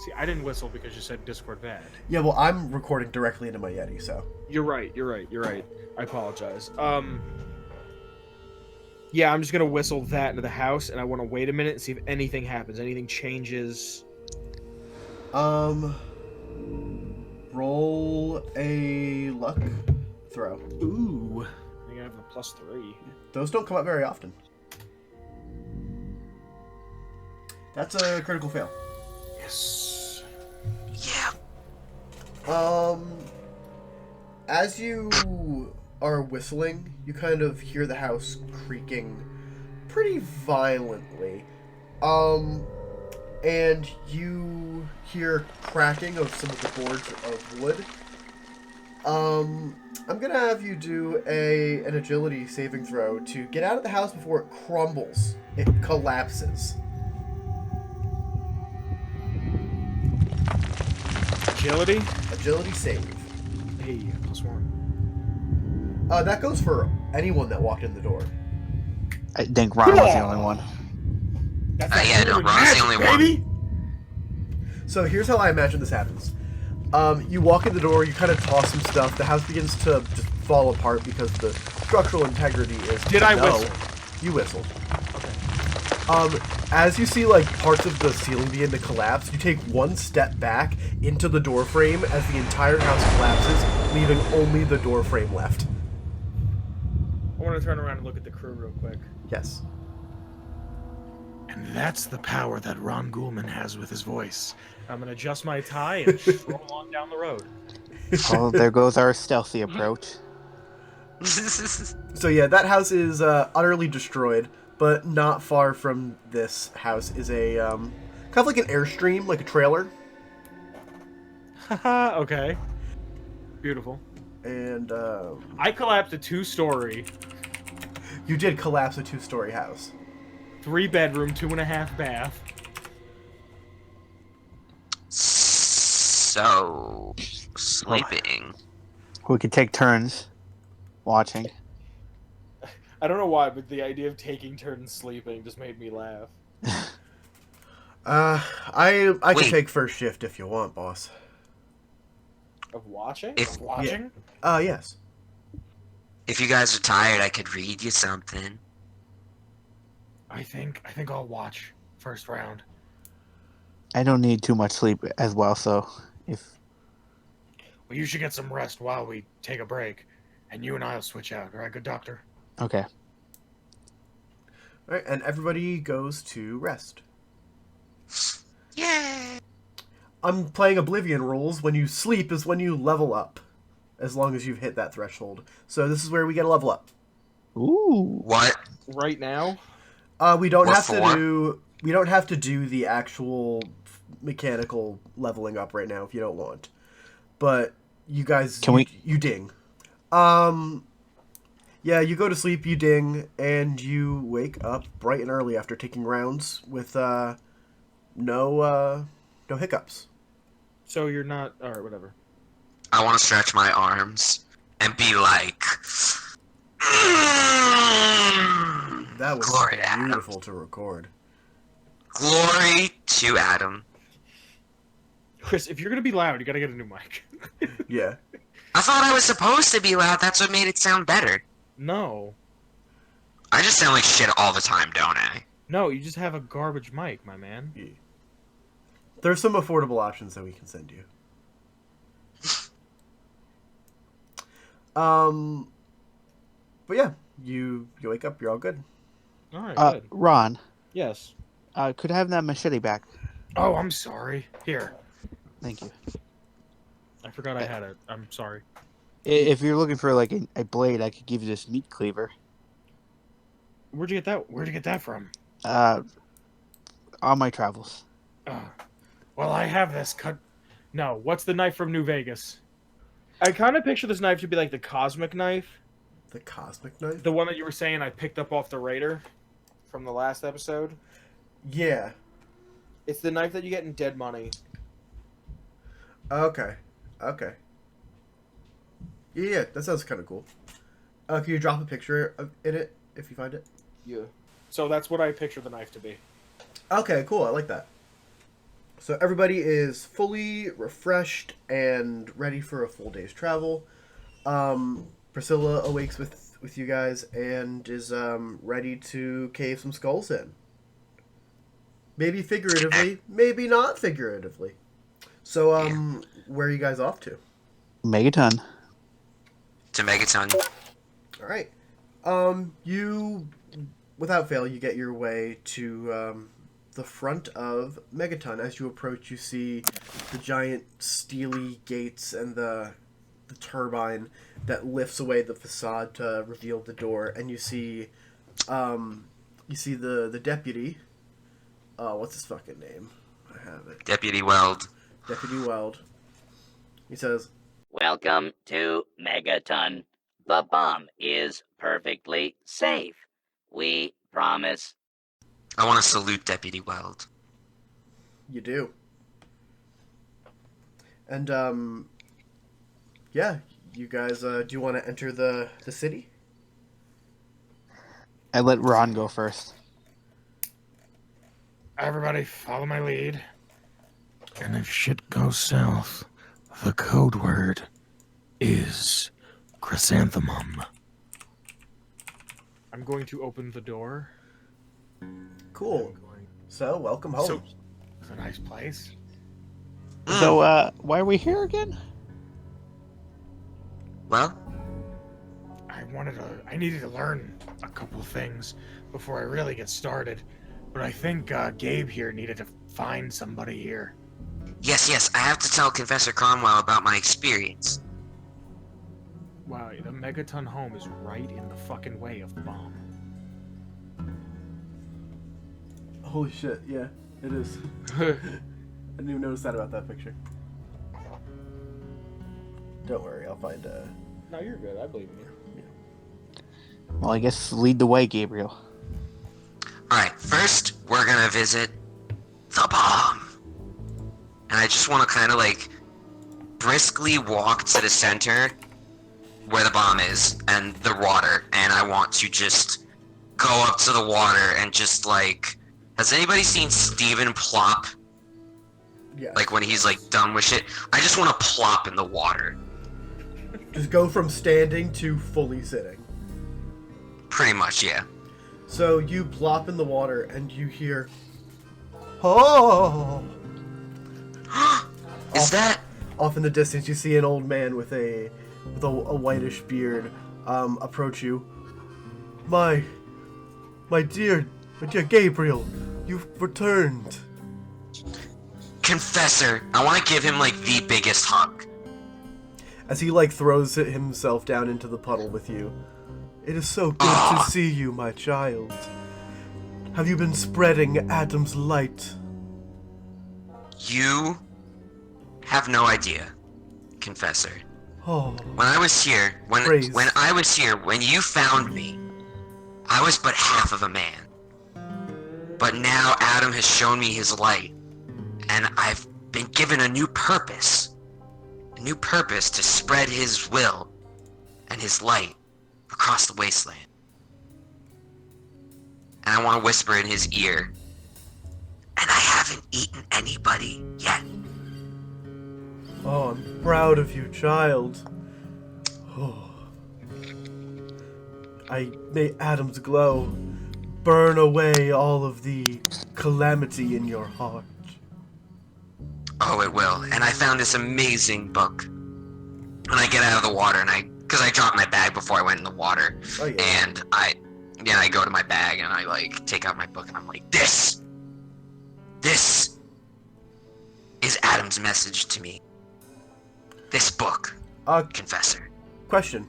See, I didn't whistle because you said Discord bad. Yeah, well, I'm recording directly into my Yeti, so. You're right. I apologize. Yeah, I'm just gonna whistle that into the house, and I want to wait a minute and see if anything happens, anything changes. Roll a luck throw. Ooh, I think I have a +3. Those don't come up very often. That's a critical fail. Yes. Yeah. As you are whistling, you kind of hear the house creaking pretty violently. And you hear cracking of some of the boards of wood. I'm gonna have you do an agility saving throw to get out of the house before it crumbles. It collapses. Agility. Agility save. Hey, +1. That goes for anyone that walked in the door. I think Ron was the only one. That's Yeah, no, Ron's the only one. baby. So here's how I imagine this happens. You walk in the door, you kind of toss some stuff. The house begins to just fall apart because the structural integrity is. Did I no. whistle? You whistled. Okay. As you see like parts of the ceiling begin to collapse, you take one step back into the door frame as the entire house collapses, leaving only the door frame left. I want to turn around and look at the crew real quick. Yes. And that's the power that Ron Gulman has with his voice. I'm gonna adjust my tie and stroll on down the road. Oh, there goes our stealthy approach. So yeah, that house is utterly destroyed, but not far from this house is a kind of like an airstream, like a trailer. Haha, okay. Beautiful. And I collapsed a 2-story, you did collapse a 2-story house. 3-bedroom, 2.5 bath. So, sleeping. We could take turns watching. I don't know why, but the idea of taking turns sleeping just made me laugh. I can Wait. take first shift if you want, boss. Of watching? If- Of watching? Yes. If you guys are tired, I could read you something. I think I'll watch first round. I don't need too much sleep as well, so if Well, you should get some rest while we take a break, and you and I'll switch out. All right, good doctor. okay. All right, and everybody goes to rest. Yay! I'm playing Oblivion rules. When you sleep is when you level up, as long as you've hit that threshold. So this is where we get a level up. Ooh. What? Right now? We don't What have for? to do. We don't have to do the actual mechanical leveling up right now if you don't want. But you guys, Can we- you ding. Yeah, you go to sleep, you ding, and you wake up bright and early after taking rounds with no hiccups. So you're not... Alright, whatever. I want to stretch my arms and be like, That was glory to Adam. beautiful to record. Glory to Adam. Chris, if you're gonna be loud, you gotta get a new mic. Yeah. I thought I was supposed to be loud. That's what made it sound better. No. I just sound like shit all the time, don't I? No, you just have a garbage mic, my man. There's some affordable options that we can send you. But yeah, you wake up. You're all good. All right, good. Ron, Yes. could I have that machete back? Oh, I'm sorry. Here. Thank you. I forgot I had it. I'm sorry. If you're looking for like a blade, I could give you this meat cleaver. Where'd you get that? Where'd you get that from? On my travels. Well, I have this cut. No, what's the knife from New Vegas? I kind of picture this knife to be like the cosmic knife, The cosmic knife. the one that you were saying I picked up off the raider from the last episode. Yeah. It's the knife that you get in Dead Money. Okay. Okay. Yeah, that sounds kind of cool. Can you drop a picture in it if you find it? Yeah. So that's what I picture the knife to be. Okay, cool. I like that. So everybody is fully refreshed and ready for a full day's travel. Priscilla awakes with you guys and is ready to cave some skulls in. Maybe figuratively, maybe not figuratively. So, where are you guys off to? Megaton. To Megaton. All right. You, without fail, you get your way to the front of Megaton. As you approach, you see the giant steely gates and the turbine that lifts away the facade to reveal the door, and you see the deputy. What's his fucking name? I have it. Deputy Weld. Deputy Weld. He says, Welcome to Megaton. The bomb is perfectly safe. We promise. I want to salute Deputy Weld. "You do." And yeah, you guys. Do you want to enter the city? I let Ron go first. Everybody, follow my lead. And if shit goes south, the code word is chrysanthemum. I'm going to open the door. Cool. So, welcome home. So, it's a nice place. So, why are we here again? Well, I needed to learn a couple things before I really get started. But I think Gabe here needed to find somebody here. yes, I have to tell Confessor Cromwell about my experience. Wow, the Megaton home is right in the fucking way of the bomb. Holy shit! Yeah, it is. I didn't even notice that about that picture. Don't worry, I'll find No, you're good. I believe in you. Well, I guess lead the way, Gabriel. Alright, first, we're gonna visit the bomb. And I just want to kind of like briskly walk to the center where the bomb is and the water. And I want to just go up to the water and just like... Has anybody seen Steven plop? Yeah. Like when he's like done with shit? I just want to plop in the water. Just go from standing to fully sitting. Pretty much, yeah. So you plop in the water and you hear, "Oh!" Is that... Off in the distance, you see an old man with a whitish beard approach you. My dear Gabriel, you've returned. Confessor, I want to give him like the biggest hug. As he like throws himself down into the puddle with you. "It is so good to see you, my child. Have you been spreading Adam's light?" You have no idea, Confessor. Oh, When I was here, Praise. when you found me, I was but half of a man. But now Adam has shown me his light, and I've been given a new purpose to spread his will and his light across the wasteland. And I want to whisper in his ear, and I haven't eaten anybody yet. oh, I'm proud of you, child. Oh. May Adam's glow burn away all of the calamity in your heart. Oh, it will. And I found this amazing book. When I get out of the water, because because I dropped my bag before I went in the water, Oh yeah. and I go to my bag and I like take out my book and I'm like, this is Adam's message to me. This book, Confessor. Question: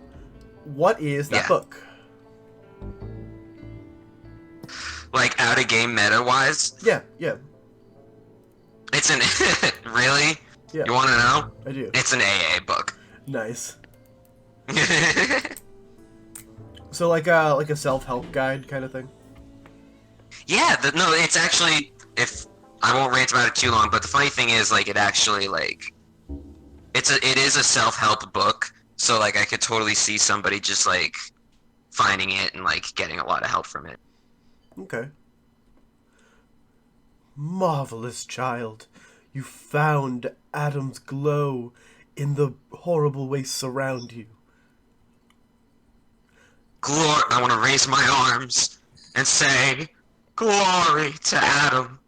what is that Yeah. book? Like out of game meta wise, Yeah. it's an really. Yeah. You want to know? I do. It's an AA book. Nice. So like a self-help guide kind of thing. Yeah, no, it's actually, if I won't rant about it too long, but the funny thing is, like, it actually, like, it is a self-help book, so, like, I could totally see somebody just, like, finding it and, like, getting a lot of help from it. Okay. Marvelous child. You found Adam's glow in the horrible wastes around you. I want to raise my arms and say, glory to Adam.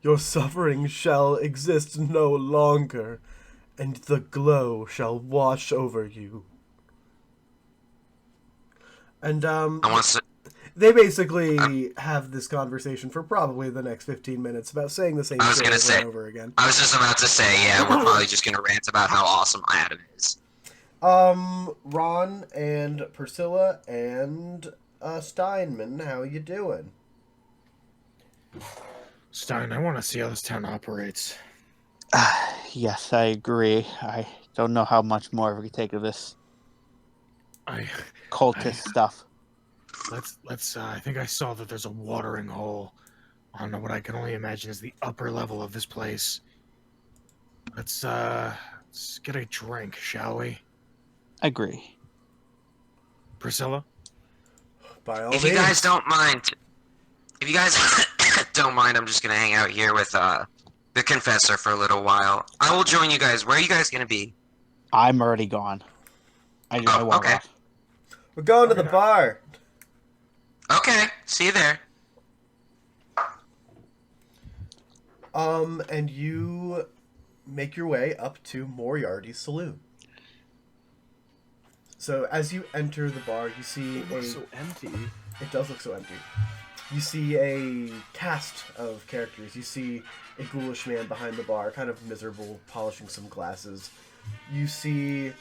Your suffering shall exist no longer, and the glow shall wash over you. And, I want to they basically have this conversation for probably the next 15 minutes about saying the same I was shit gonna over say- and over again. I was just about to say, yeah, we're probably just going to rant about how awesome Adam is. Ron and Priscilla and, Steinman, how you doing? Stein, I want to see how this town operates. Yes, I agree. I don't know how much more we can take of this I cultist stuff. let's. I think I saw that there's a watering hole on what I can only imagine is the upper level of this place. Let's get a drink, shall we? Agree. Priscilla? By all If means. you guys don't mind, I'm just gonna hang out here with the Confessor for a little while. I will join you guys. Where are you guys gonna be? I'm already gone. I walk okay. off. We're going to the bar. Okay, see you there. And you make your way up to Moriarty's saloon. So as you enter the bar, you see empty. It does look so empty. You see a cast of characters. You see a ghoulish man behind the bar, kind of miserable, polishing some glasses. You see...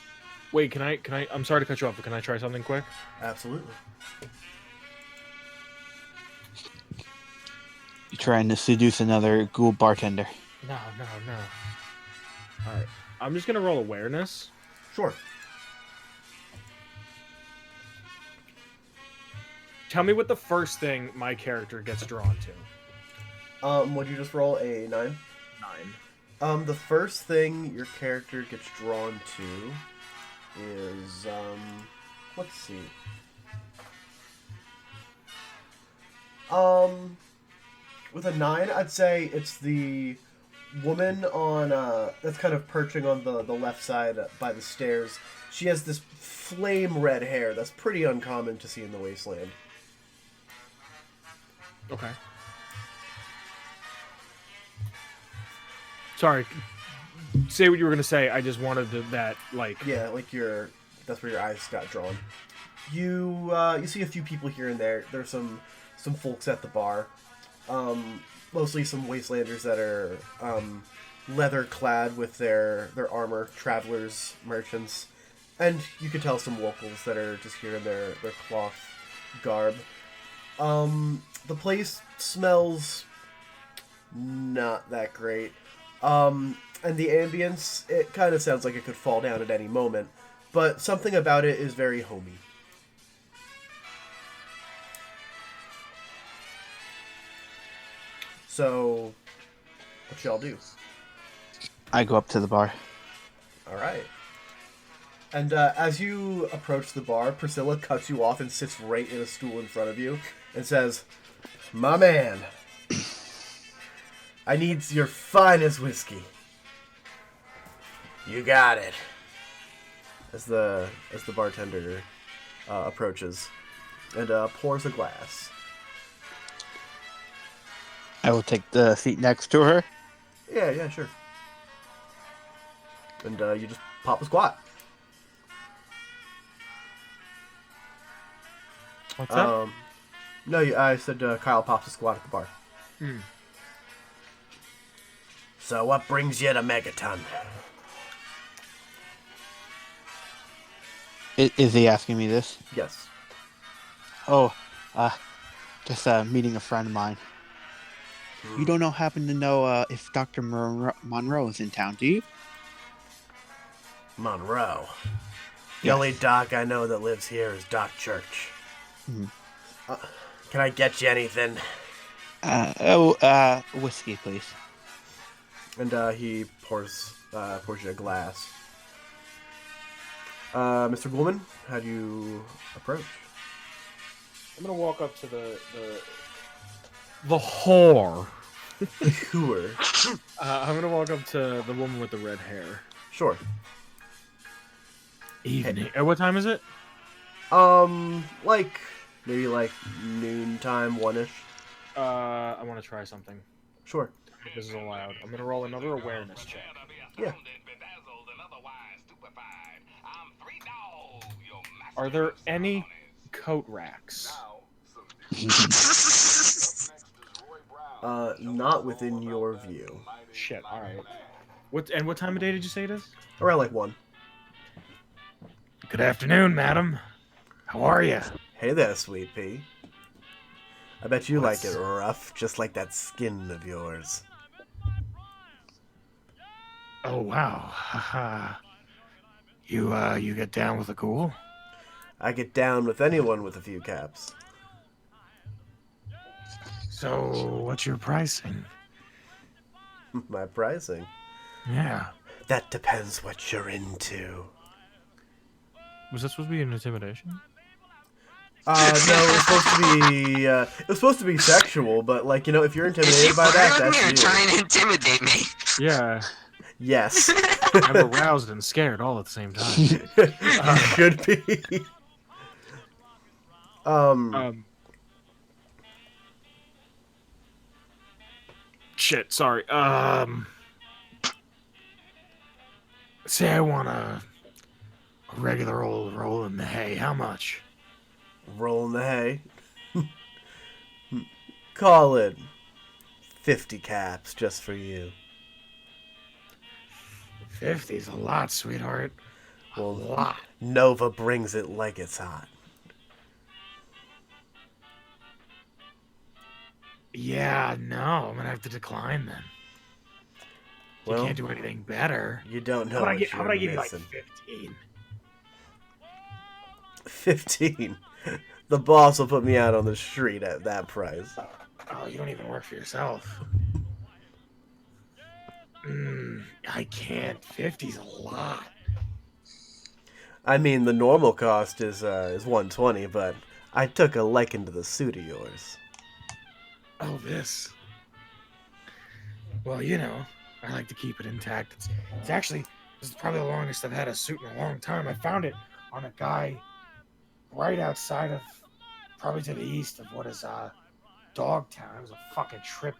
Wait, can I? I'm sorry to cut you off, but can I try something quick? Absolutely. You trying to seduce another ghoul bartender? No. All right, I'm just gonna roll awareness. Sure. Tell me what the first thing my character gets drawn to. Would you just roll a 9? 9. The first thing your character gets drawn to is, let's see. With a 9, I'd say it's the woman on, that's kind of perching on the left side by the stairs. She has this flame red hair that's pretty uncommon to see in the Wasteland. Okay. Sorry. Say what you were gonna say. I just wanted that like. Yeah, like that's where your eyes got drawn. You see a few people here and there. There's some folks at the bar. Mostly some Wastelanders that are leather clad with their armor, travelers, merchants, and you could tell some locals that are just here in their cloth garb. The place smells not that great. And the ambience, it kind of sounds like it could fall down at any moment, but something about it is very homey. So, what y'all do? I go up to the bar. All right. And as you approach the bar, Priscilla cuts you off and sits right in a stool in front of you and says, "My man, I need your finest whiskey." "You got it." As the bartender approaches and pours a glass. I will take the seat next to her. Yeah, sure. And you just pop a squat. What's that? No, I said Kyle pops a squat at the bar. Hmm. So what brings you to Megaton? Is he asking me this? Yes. Oh, just meeting a friend of mine. You don't happen to know if Dr. Monroe is in town, do you? Monroe. The Yes. only doc I know that lives here is Doc Church. Mhm. Can I get you anything? Whiskey, please. And he pours you a glass. Mr. Goulman, how do you approach? I'm gonna walk up to the whore. Tour. I'm gonna walk up to the woman with the red hair. Sure. Evening. What time is it? Like maybe like noontime, 1-ish. I want to try something. Sure. If this is allowed. I'm gonna roll another awareness check. Yeah. Are there any coat racks? Not within your view. Shit. All right. What time of day did you say it is? Around like 1. Good afternoon, madam. How are you? Hey there, sweet pea. I bet you What's- like it rough, just like that skin of yours. Oh wow. Haha. You get down with the ghoul? I get down with anyone with a few caps. So what's your pricing? My pricing? Yeah. That depends what you're into. Was that supposed to be an intimidation? No, it was supposed to be sexual, but like, you know, if you're intimidated by that, You're that's you. trying to intimidate me. Yeah. Yes. I'm aroused and scared all at the same time. You should be. Shit, sorry. Say I want a regular old roll in the hay. How much? Rolling the hay. Call it 50 caps just for you. 50's a lot, sweetheart. Well, A lot. Nova brings it like it's hot. Yeah, no, I'm gonna have to decline then. You Well, can't do anything better. you don't know How what about I you're give you like missing. 15? 15. The boss will put me out on the street at that price. Oh, you don't even work for yourself. I can't. 50's a lot. I mean, the normal cost is 120, but I took a liking to the suit of yours. Oh, this. Well, you know, I like to keep it intact. It's actually, this is probably the longest I've had a suit in a long time. I found it on a guy right outside of, probably to the east of what is Dogtown. It was a fucking trip.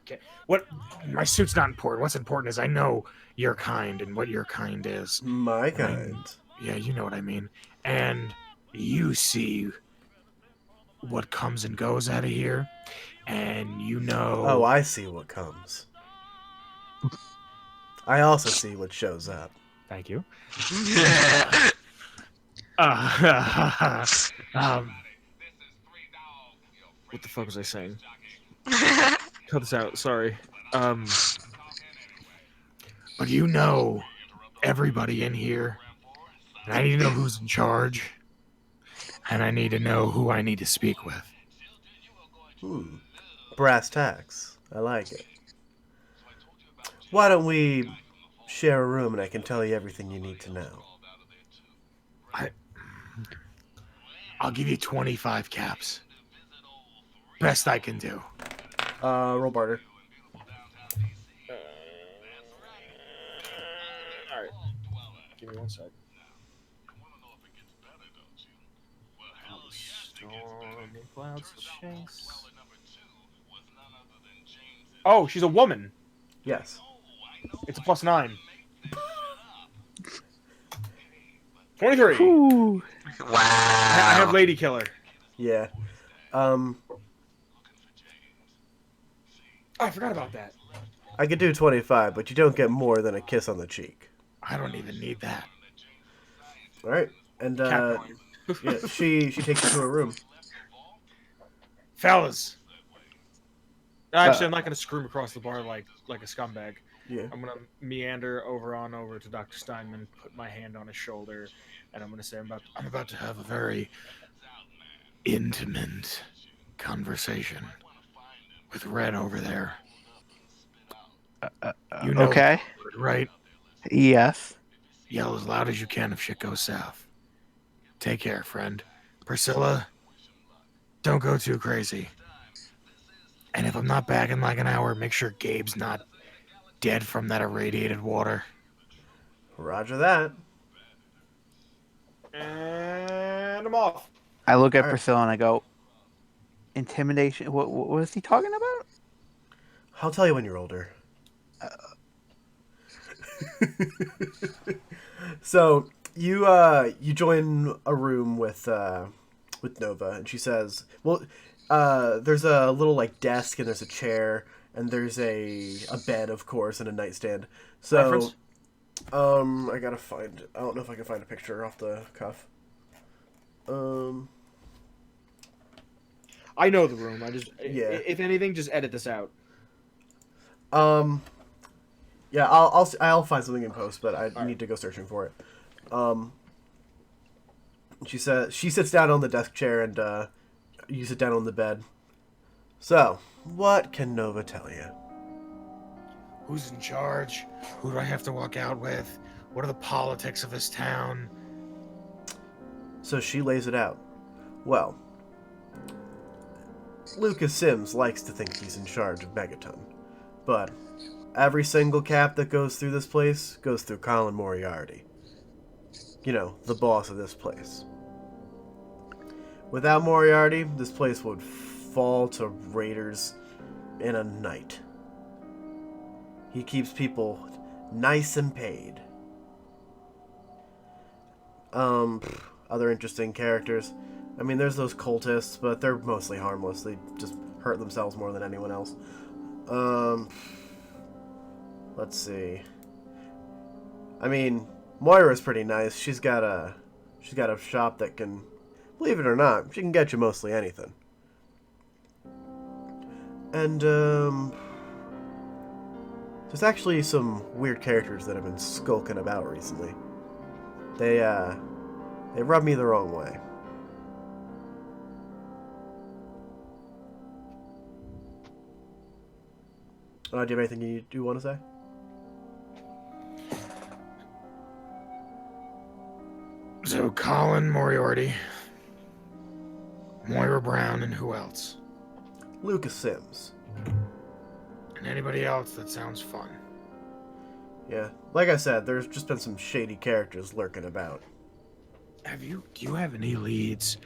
What? My suit's not important. What's important is I know your kind and what your kind is. My kind. Yeah, you know what I mean. And you see what comes and goes out of here, and you know. Oh, I see what comes. I also see what shows up. Thank you. What the fuck was I saying? Cut this out. Sorry. But you know everybody in here. And I need to know who's in charge. And I need to know who I need to speak with. Brass tacks. I like it. Why don't we share a room and I can tell you everything you need to know? I'll give you 25 caps. Best I can do. Roll barter. Alright. Give me one sec. Oh, she's a woman. Yes. It's a +9. 23. Ooh. Wow. I have Lady Killer. Yeah. Um, Oh, I forgot about that. I could do 25, but you don't get more than a kiss on the cheek. I don't even need that. All right, and Cat calling. yeah, she takes you to a room. Fellas. Actually, I'm not gonna scream across the bar like a scumbag. Yeah. I'm gonna meander over to Dr. Steinman, put my hand on his shoulder, and I'm gonna say I'm about to have a very intimate conversation with Red over there. You know Okay. the word, right? Yes. Yell as loud as you can if shit goes south. Take care, friend. Priscilla, don't go too crazy. And if I'm not back in like an hour, make sure Gabe's not dead from that irradiated water. Roger that. and I'm off. I look at Alright. Priscilla and I go, intimidation? What is he talking about? I'll tell you when you're older. So you join a room with Nova, and she says, "Well, there's a little like desk, and there's a chair, and there's a bed, of course, and a nightstand. So, Reference? I gotta find. I don't know if I can find a picture off the cuff. I know the room. I just Yeah. If anything, just edit this out. Yeah, I'll find something in post, but I Alright. need to go searching for it. She sits down on the desk chair, and you sit down on the bed. So, what can Nova tell you? Who's in charge? Who do I have to walk out with? What are the politics of this town? So she lays it out. Well, Lucas Sims likes to think he's in charge of Megaton, but every single cap that goes through this place goes through Colin Moriarty. You know, the boss of this place. Without Moriarty, this place would fall to raiders in a night. He keeps people nice and paid. Other interesting characters. I mean, there's those cultists, but they're mostly harmless. They just hurt themselves more than anyone else. Let's see. I mean, Moira's pretty nice. She's got a shop that can, believe it or not, she can get you mostly anything. And there's actually some weird characters that have been skulking about recently. They rub me the wrong way. Do you have anything you do want to say? So Colin Moriarty, Moira Brown, and who else? Lucas Sims. And anybody else that sounds fun. Yeah, like I said, there's just been some shady characters lurking about. Do you have any leads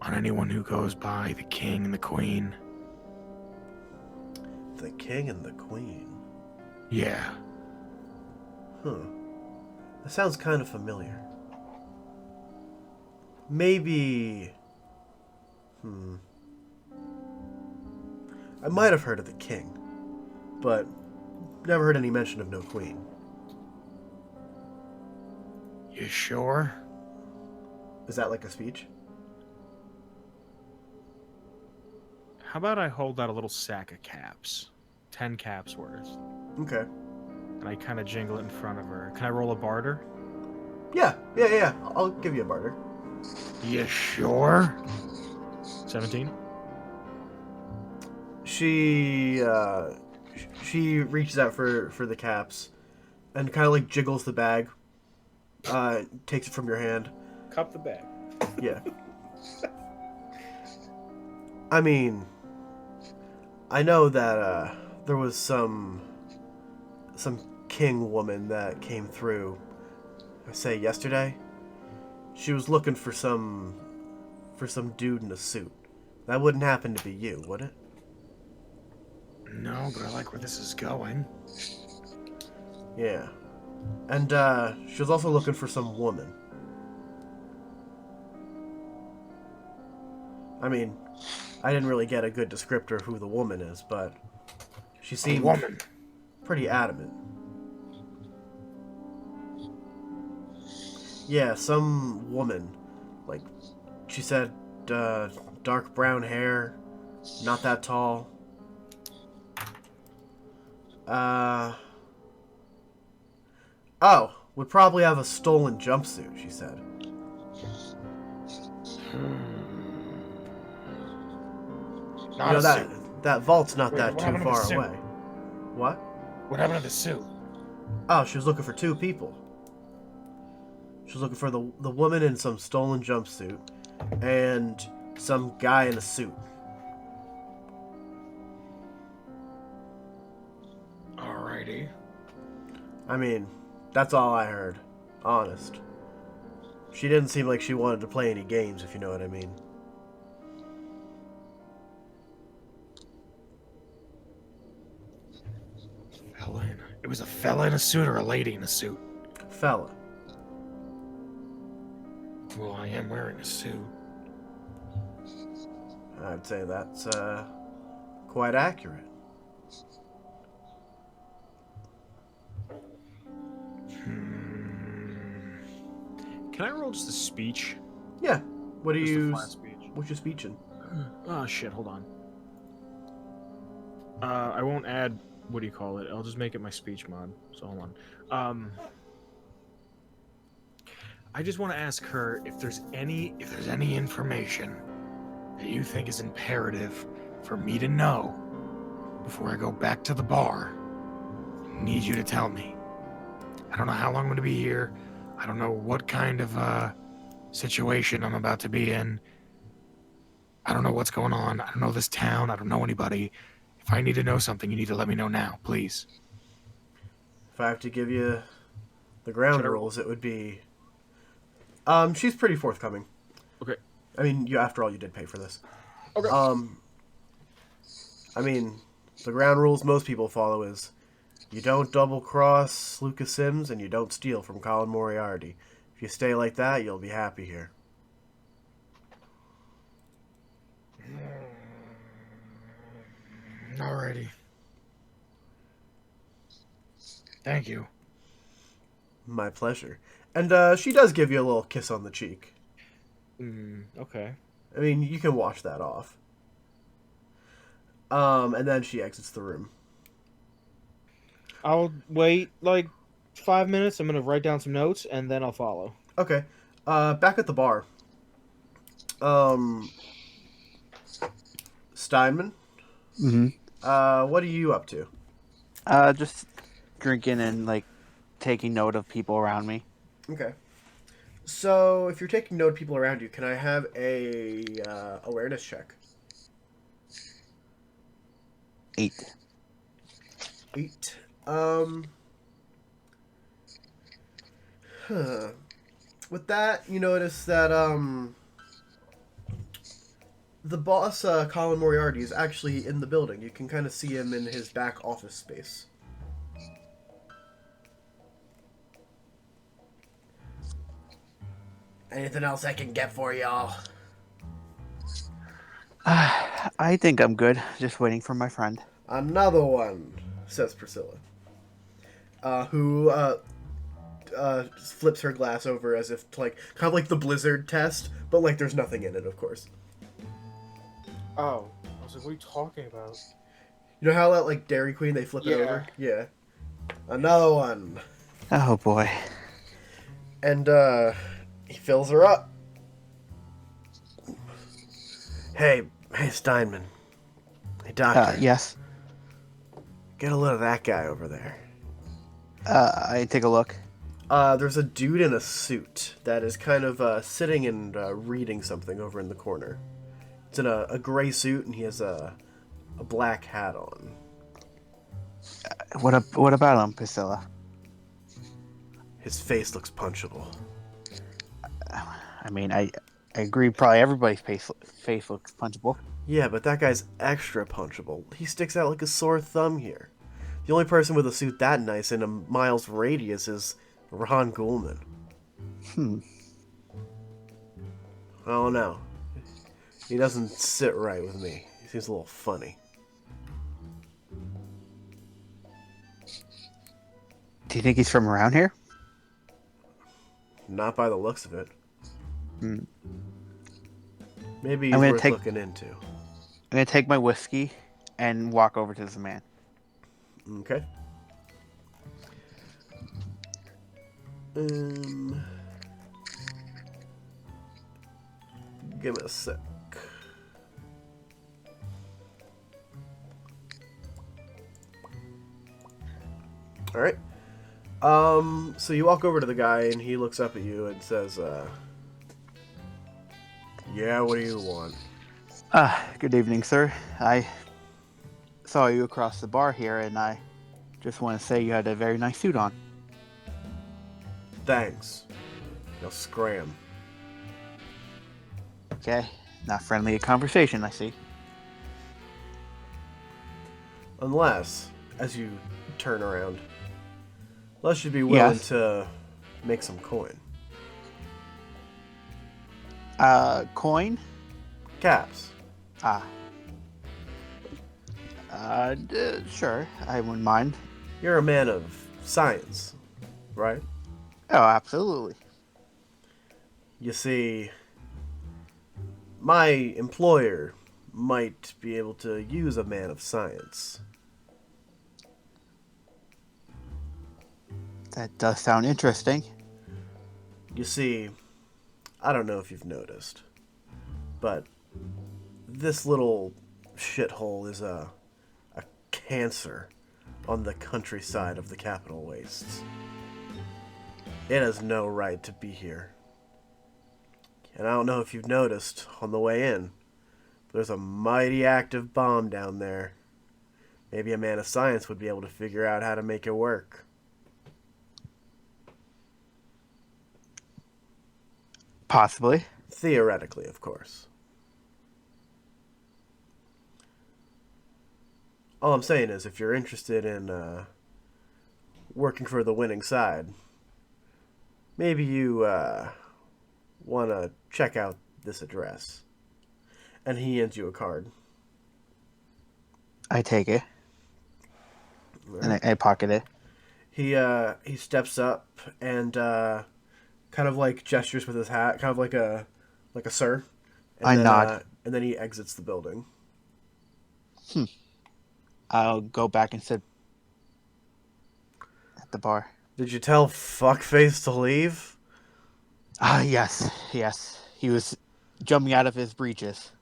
on anyone who goes by the King and the Queen? The King and the Queen. Yeah. Huh. That sounds kind of familiar. Maybe... I might have heard of the King, but never heard any mention of no Queen. You sure? Is that like a speech? How about I hold out a little sack of caps? 10 caps worth. Okay. And I kind of jingle it in front of her. Can I roll a barter? Yeah. I'll give you a barter. You sure? 17? She reaches out for the caps and kind of like jiggles the bag. Takes it from your hand. Cup the bag. Yeah. I mean, I know that there was some king woman that came through, I say yesterday. She was looking for some dude in a suit. That wouldn't happen to be you, would it? No, but I like where this is going. Yeah. And she was also looking for some woman. I mean, I didn't really get a good descriptor of who the woman is, but she A seemed woman. pretty adamant. Yeah, some woman. Like, she said, dark brown hair, not that tall. Oh, would probably have a stolen jumpsuit, she said. Not You know, a that suit. that vault's not Wait, that what too happened to the far suit? away. What? What happened to the suit? Oh, she was looking for two people. She was looking for the woman in some stolen jumpsuit and some guy in a suit. Alrighty. I mean, that's all I heard. Honest. She didn't seem like she wanted to play any games, if you know what I mean. It was a fella in a suit or a lady in a suit? Fella. Well, I am wearing a suit. I'd say that's, quite accurate. Can I roll just a speech? Yeah. What do Just a you... flat speech. What's your speeching? Oh shit! Hold on. I won't add. What do you call it? I'll just make it my speech mod. So hold on. I just want to ask her if there's any information that you think is imperative for me to know before I go back to the bar. I need you to tell me. I don't know how long I'm going to be here. I don't know what kind of situation I'm about to be in. I don't know what's going on. I don't know this town. I don't know anybody. If I need to know something, you need to let me know now, please. If I have to give you the ground Should I- rules, it would be... she's pretty forthcoming. Okay. I mean, after all, you did pay for this. Okay. I mean, the ground rules most people follow is you don't double-cross Lucas Sims and you don't steal from Colin Moriarty. If you stay like that, you'll be happy here. Alrighty. Thank you. My pleasure. And she does give you a little kiss on the cheek. Okay. I mean, you can wash that off. And then she exits the room. I'll wait like 5 minutes. I'm gonna write down some notes and then I'll follow. Okay. Back at the bar. Steinman? Mm-hmm. What are you up to? Just drinking and like taking note of people around me. Okay. So, if you're taking note of people around you, can I have a awareness check? 8. 8. With that, you notice that, the boss, Colin Moriarty, is actually in the building. You can kind of see him in his back office space. Anything else I can get for y'all? I think I'm good. Just waiting for my friend. Another one, says Priscilla. Who flips her glass over as if to, like, kind of like the Blizzard test, but like there's nothing in it, of course. Oh, I was like, what are you talking about? You know how at like Dairy Queen they flip it over? Yeah. Another one. Oh boy. And he fills her up. Hey Steinman. Hey doctor. Yes. Get a load of that guy over there. I take a look. There's a dude in a suit that is kind of sitting and reading something over in the corner. It's in a gray suit, and he has a black hat on. What about him, Priscilla? His face looks punchable. I mean, I agree. Probably everybody's face looks punchable. Yeah, but that guy's extra punchable. He sticks out like a sore thumb here. The only person with a suit that nice in a mile's radius is Ron Goulman. I don't know. He doesn't sit right with me. He seems a little funny. Do you think he's from around here? Not by the looks of it. Hmm. Maybe he's I'm gonna worth take- looking into. I'm gonna take my whiskey and walk over to this man. Okay. Give me a sec. All right. So you walk over to the guy and he looks up at you and says, "Yeah, what do you want?" Good evening, sir. I saw you across the bar here, and I just want to say you had a very nice suit on. Thanks. Now scram. Okay, not friendly a conversation, I see. Unless, as you turn around, unless you'd be willing Yes. to make some coin. Coin? Caps. Sure, I wouldn't mind. You're a man of science, right? Oh, absolutely. You see, my employer might be able to use a man of science. That does sound interesting. You see, I don't know if you've noticed, but this little shithole is a cancer on the countryside of the Capital Wastes. It has no right to be here. And I don't know if you've noticed on the way in, but there's a mighty active bomb down there. Maybe a man of science would be able to figure out how to make it work. Possibly. Theoretically, of course. All I'm saying is, if you're interested in working for the winning side, maybe you want to check out this address. And he hands you a card. I take it. And I pocket it. He steps up and kind of like gestures with his hat, kind of like a sir. And I then, nod. And then he exits the building. I'll go back and sit at the bar. Did you tell Fuckface to leave? Yes. He was jumping out of his breeches.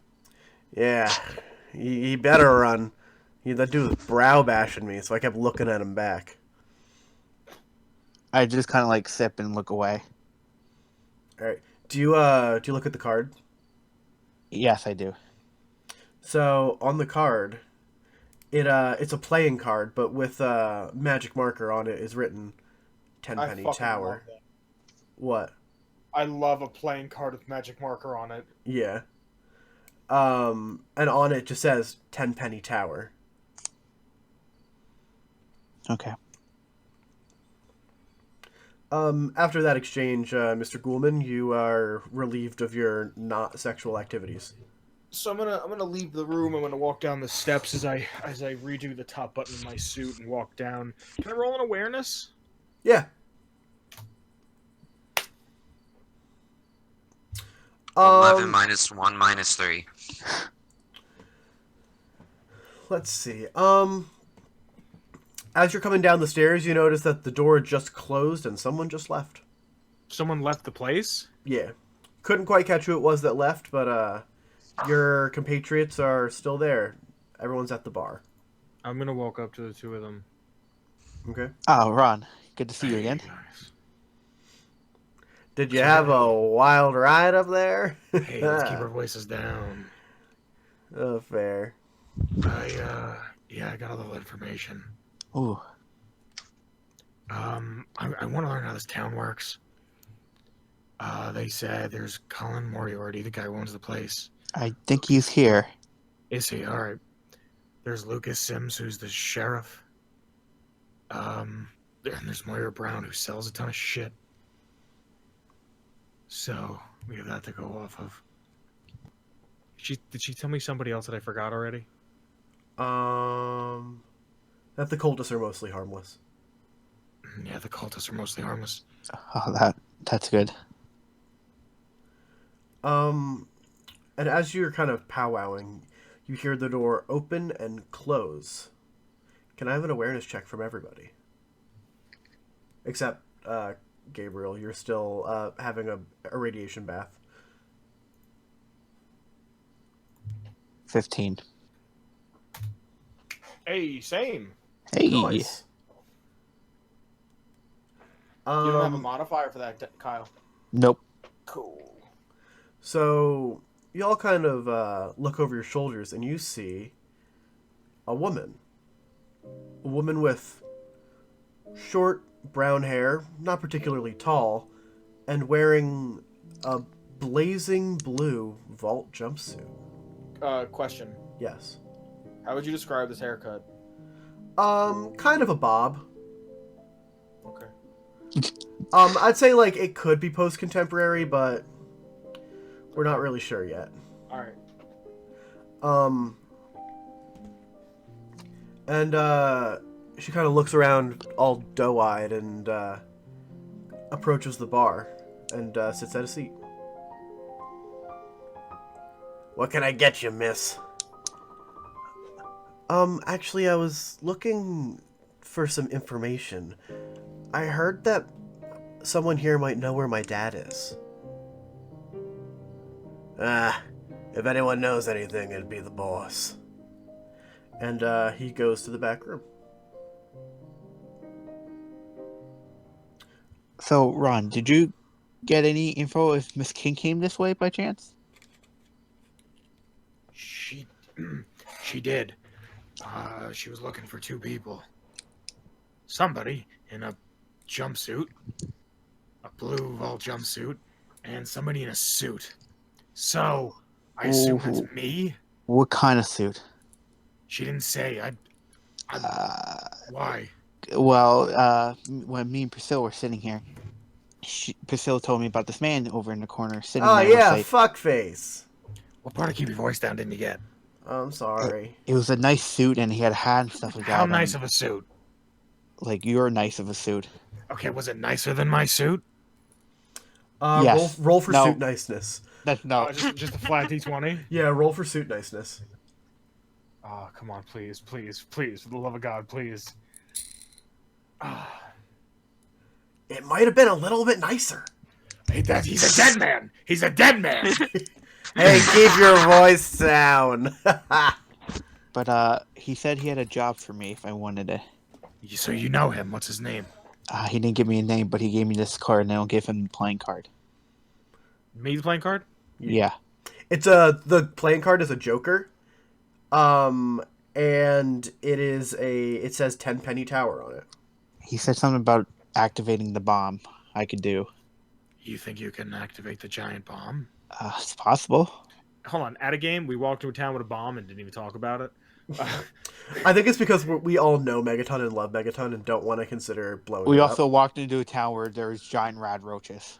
Yeah, he better run. That dude was brow bashing me, so I kept looking at him back. I just kind of like sip and look away. All right. Do you look at the card? Yes, I do. So on the card, it's a playing card, but with a magic marker on it is written Tenpenny Tower. love that. What? I love a playing card with magic marker on it. Yeah. And on it just says Tenpenny Tower. Okay. After that exchange, Mr. Ghoulman, you are relieved of your not sexual activities. So I'm gonna leave the room. I'm gonna walk down the steps as I redo the top button of my suit and walk down. Can I roll an awareness? Yeah. 11 minus 1 minus 3. Let's see. As you're coming down the stairs, you notice that the door just closed and someone just left. Someone left the place? Yeah. Couldn't quite catch who it was that left, but your compatriots are still there. Everyone's at the bar. I'm gonna walk up to the two of them. Okay. Oh, Ron. Good to see you again. Guys. Did you have a wild ride up there? Hey, let's keep our voices down. Oh, fair. I got a little information. Ooh. I want to learn how this town works. They said there's Colin Moriarty, the guy who owns the place. I think he's here. Is he? All right. There's Lucas Sims, who's the sheriff. And there's Moira Brown, who sells a ton of shit. So we have that to go off of. Did she tell me somebody else that I forgot already? That the cultists are mostly harmless. Yeah, the cultists are mostly harmless. Oh, that's good. And as you're kind of powwowing, you hear the door open and close. Can I have an awareness check from everybody? Except, Gabriel, you're still, having a radiation bath. 15. Hey, same. Hey. Nice. You don't have a modifier for that, Kyle. Nope. Cool. So, you all kind of, look over your shoulders and you see a woman. A woman with short brown hair, not particularly tall, and wearing a blazing blue vault jumpsuit. Question. Yes. How would you describe this haircut? Kind of a bob. Okay. I'd say, like, it could be post-contemporary, but we're not really sure yet. Alright. And, she kind of looks around all doe-eyed and, approaches the bar and, sits at a seat. What can I get you, miss? Actually, I was looking for some information. I heard that someone here might know where my dad is. If anyone knows anything, it'd be the boss. And, he goes to the back room. So, Ron, did you get any info if Miss King came this way by chance? She did. She was looking for two people. Somebody in a jumpsuit, a blue vault jumpsuit, and somebody in a suit. So, I assume that's me? What kind of suit? She didn't say. Why? Well, when me and Priscilla were sitting here, Priscilla told me about this man over in the corner sitting Oh, there. yeah, With, fuckface. What part of keep your voice down didn't you get? I'm sorry. it was a nice suit, and he had a hat and stuff like that. How nice of a suit? Like, you're nice of a suit. Okay, was it nicer than my suit? Yes. Roll for No. suit niceness. No. Just a flat D20. Yeah, roll for suit niceness. Oh, come on, please, please, please, for the love of God, please. It might have been a little bit nicer. He's a dead man! He's a dead man! Hey, keep your voice down. But he said he had a job for me if I wanted it. So you know him. What's his name? He didn't give me a name, but he gave me this card, and I don't give him the playing card. Me the playing card? Yeah. It's the playing card is a Joker. And it says 10 penny tower on it. He said something about activating the bomb I could do. You think you can activate the giant bomb? It's possible. Hold on, at a game, we walked into a town with a bomb and didn't even talk about it. I think it's because we all know Megaton and love Megaton and don't want to consider blowing We it also up. walked into a town where there's giant rad roaches.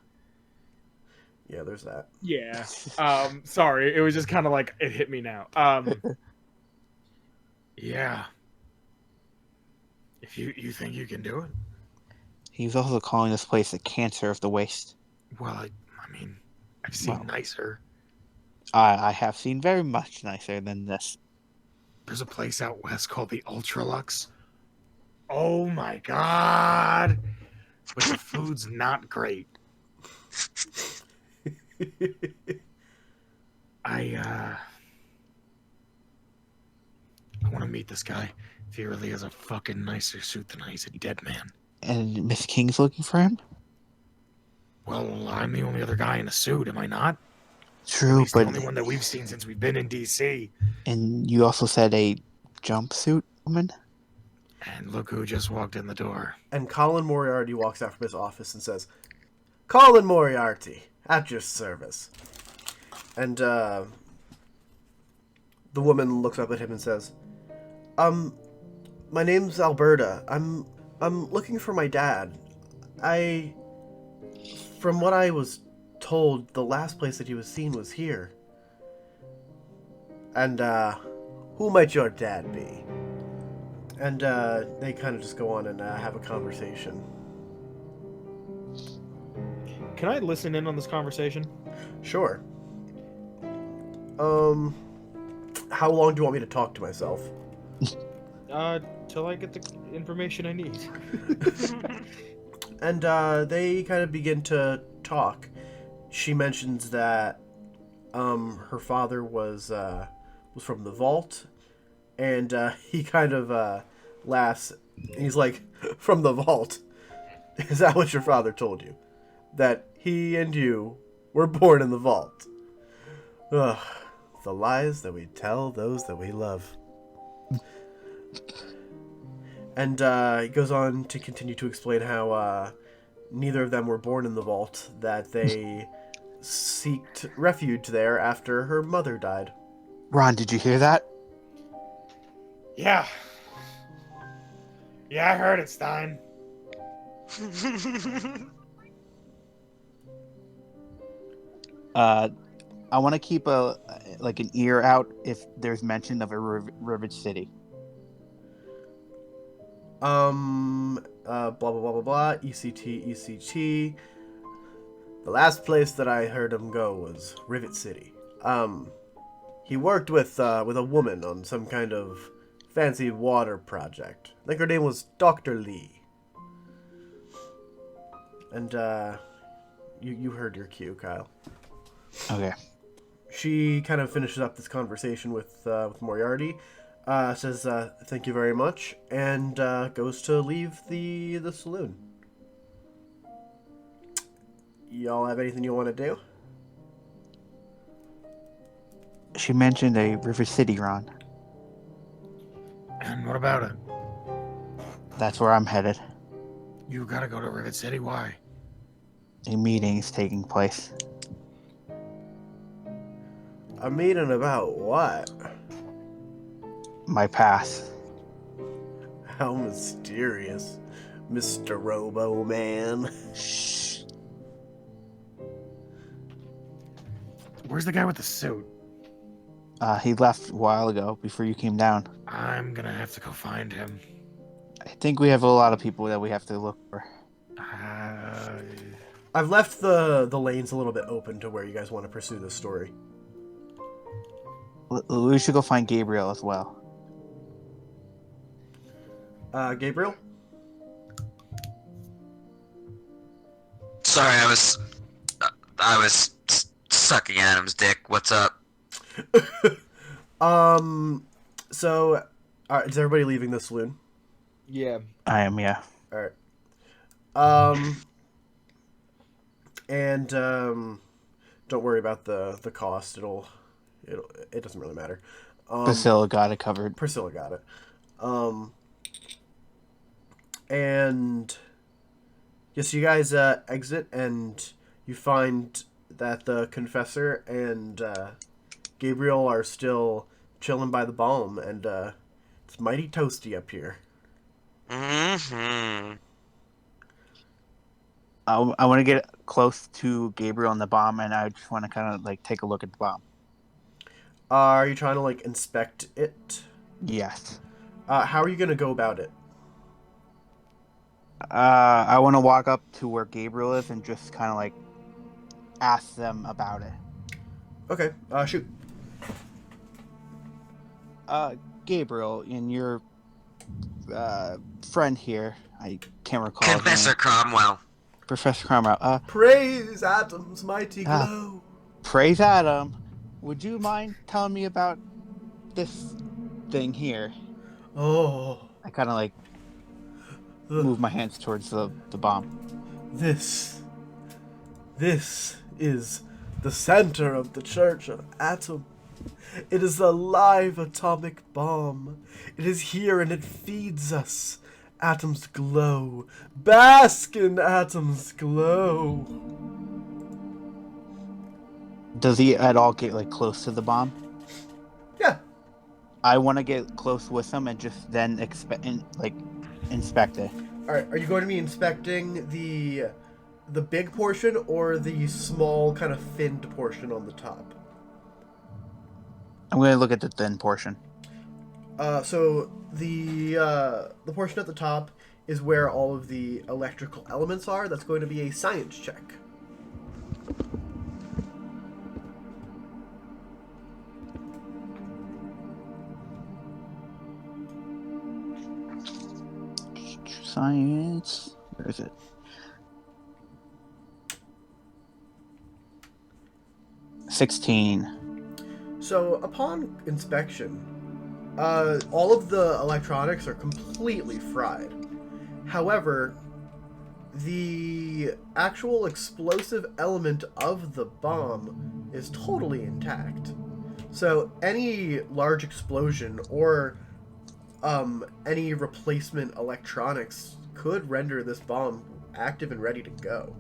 Yeah, there's that. Yeah. Sorry, it was just kind of like, it hit me now. Yeah. If you think you can do it? He's also calling this place the cancer of the waste. Well, I mean, I've seen nicer. I have seen very much nicer than this. There's a place out west called the Ultralux. Oh my god! But the food's not great. I want to meet this guy. If he really has a fucking nicer suit than I, he's a dead man. And Miss King's looking for him? Well, I'm the only other guy in a suit, am I not? At True, least but... the only one that we've seen since we've been in DC. And you also said a jumpsuit woman? And look who just walked in the door. And Colin Moriarty walks out from his office and says, Colin Moriarty, at your service. And, the woman looks up at him and says, my name's Alberta. I'm looking for my dad. From what I was told, the last place that he was seen was here. And, who might your dad be? And, they kind of just go on and, have a conversation. Can I listen in on this conversation? Sure. How long do you want me to talk to myself? Till I get the information I need. And, they kind of begin to talk. She mentions that, her father was from the vault, and, he kind of, laughs. He's like, from the vault? Is that what your father told you? That he and you were born in the vault? Ugh, the lies that we tell those that we love. And he goes on to continue to explain how neither of them were born in the vault, that they sought refuge there after her mother died. Ron, did you hear that? Yeah. Yeah, I heard it, Stein. I want to keep an ear out if there's mention of a Rivet City. Blah blah blah blah blah. ECT. The last place that I heard him go was Rivet City. He worked with a woman on some kind of fancy water project. I think her name was Dr. Lee. And you heard your cue, Kyle. Okay. She kind of finishes up this conversation with Moriarty. Says thank you very much, and goes to leave the saloon. Y'all have anything you want to do? She mentioned a River City, Ron. And what about it? That's where I'm headed. You gotta go to Rivet City. Why? A meeting is taking place. A meeting about what? My past. How mysterious, Mr. Robo Man. Shh. Where's the guy with the suit? He left a while ago before you came down. I'm gonna have to go find him. I think we have a lot of people that we have to look for. I've left the lanes a little bit open to where you guys want to pursue this story. We should go find Gabriel as well. Gabriel? Sorry, I was sucking Adam's dick. What's up? So, is everybody leaving the saloon? Yeah. I am, yeah. Alright. And, don't worry about the cost. It doesn't really matter. Priscilla got it covered. Priscilla got it. And yes, you guys exit, and you find that the Confessor and Gabriel are still chilling by the balm, and it's mighty toasty up here. Mm-hmm. I want to get close to Gabriel and the bomb, and I just want to kind of take a look at the bomb. Are you trying to inspect it? Yes. How are you gonna go about it? I want to walk up to where Gabriel is and just kind of ask them about it. Okay, shoot. Gabriel, and your friend here, I can't recall his Confessor name. Cromwell. Professor Cromwell. Praise Atom's mighty glow. Praise Adam. Would you mind telling me about this thing here? Oh, I kind of move my hands towards the bomb. This is the center of the Church of Atom. It is a live atomic bomb. It is here and it feeds us. Atom's glow. Bask in Atom's glow. Does he at all get close to the bomb? Yeah. I want to get close with him and just then inspect it. Alright, are you going to be inspecting the big portion or the small kind of finned portion on the top? I'm going to look at the thin portion. So the portion at the top is where all of the electrical elements are. That's going to be a science check. Science. Where is it? 16. So upon inspection, all of the electronics are completely fried. However, the actual explosive element of the bomb is totally intact. So any large explosion or any replacement electronics could render this bomb active and ready to go.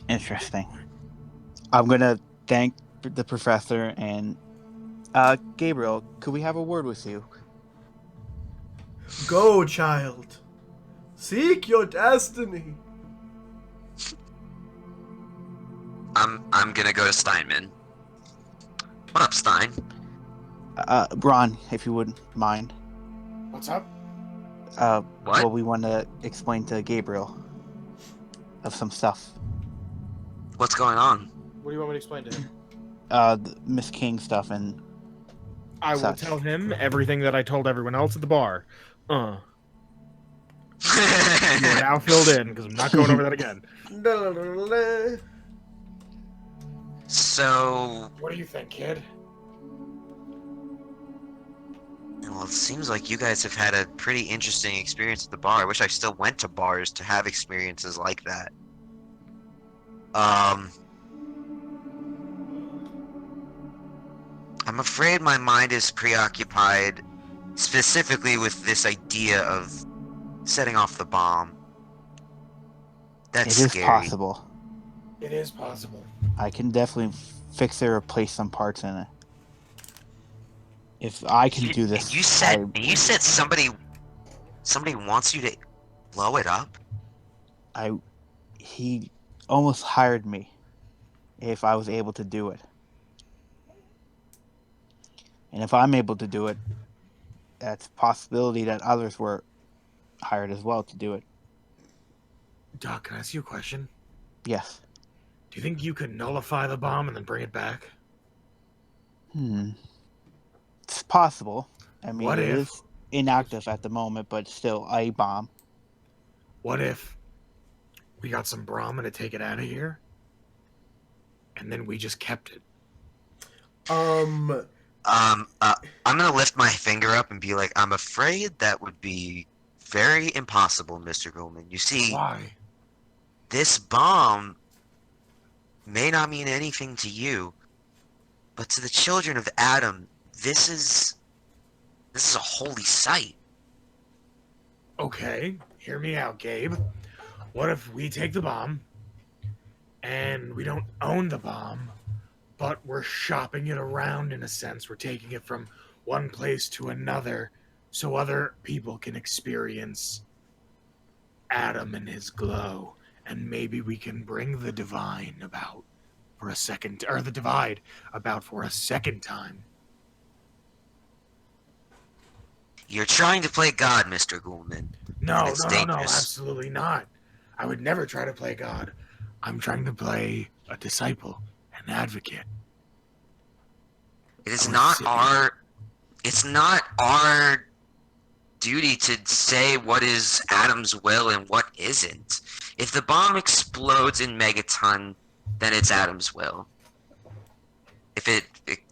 Interesting. I'm going to thank the professor and Gabriel, could we have a word with you? Go, child. Seek your destiny. I'm gonna go to Steinman. What up, Stein? Ron, if you wouldn't mind. What's up? What? Well, we want to explain to Gabriel of some stuff. What's going on? What do you want me to explain to him? The Miss King stuff and I will such. tell him everything that I told everyone else at the bar. You are now filled in because I'm not going over that again. So, What do you think, kid? well, it seems like you guys have had a pretty interesting experience at the bar. I wish I still went to bars to have experiences like that. I'm afraid my mind is preoccupied specifically with this idea of setting off the bomb. That's It is scary. possible. It is possible. I can definitely fix or replace some parts in it. If I can do this, And you said somebody wants you to blow it up? he almost hired me if I was able to do it. And if I'm able to do it, that's a possibility that others were hired as well to do it. Doc, can I ask you a question? Yes. Do you think you could nullify the bomb and then bring it back? It's possible. I mean, What it if- is inactive at the moment, but still a bomb. What if we got some Brahma to take it out of here, and then we just kept it? I'm gonna lift my finger up and be like, I'm afraid that would be very impossible, Mr. Goldman. You see, Why? this bomb may not mean anything to you, but to the children of Adam, this is a holy site. Okay, hear me out, Gabe. What if we take the bomb, and we don't own the bomb, but we're shopping it around in a sense? We're taking it from one place to another so other people can experience Adam and his glow, and maybe we can bring the divine about for a second, or the divide about for a second time. You're trying to play God, Mr. Goldman. No, It's no, dangerous. absolutely not. I would never try to play God. I'm trying to play a disciple, an advocate. It is I would not say- it's not our duty to say what is Adam's will and what isn't. If the bomb explodes in Megaton, then it's Adam's will. If it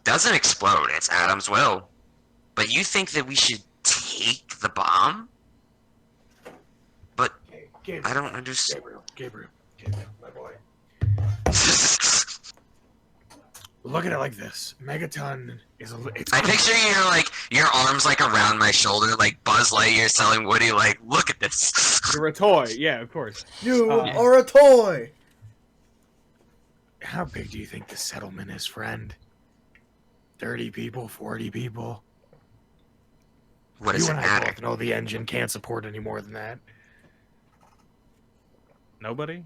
doesn't explode, it's Adam's will. But you think that we should take the bomb? But Hey, Gabriel, I don't understand. Gabriel, my boy. Look at it like this. Megaton is it's I picture your arms like around my shoulder, like Buzz Lightyear telling Woody, like, look at this. You're a toy. Yeah, of course. You Uh, are a toy. How big do you think the settlement is, friend? 30 people, 40 people? What does You it and I matter? both know the engine can't support any more than that. Nobody?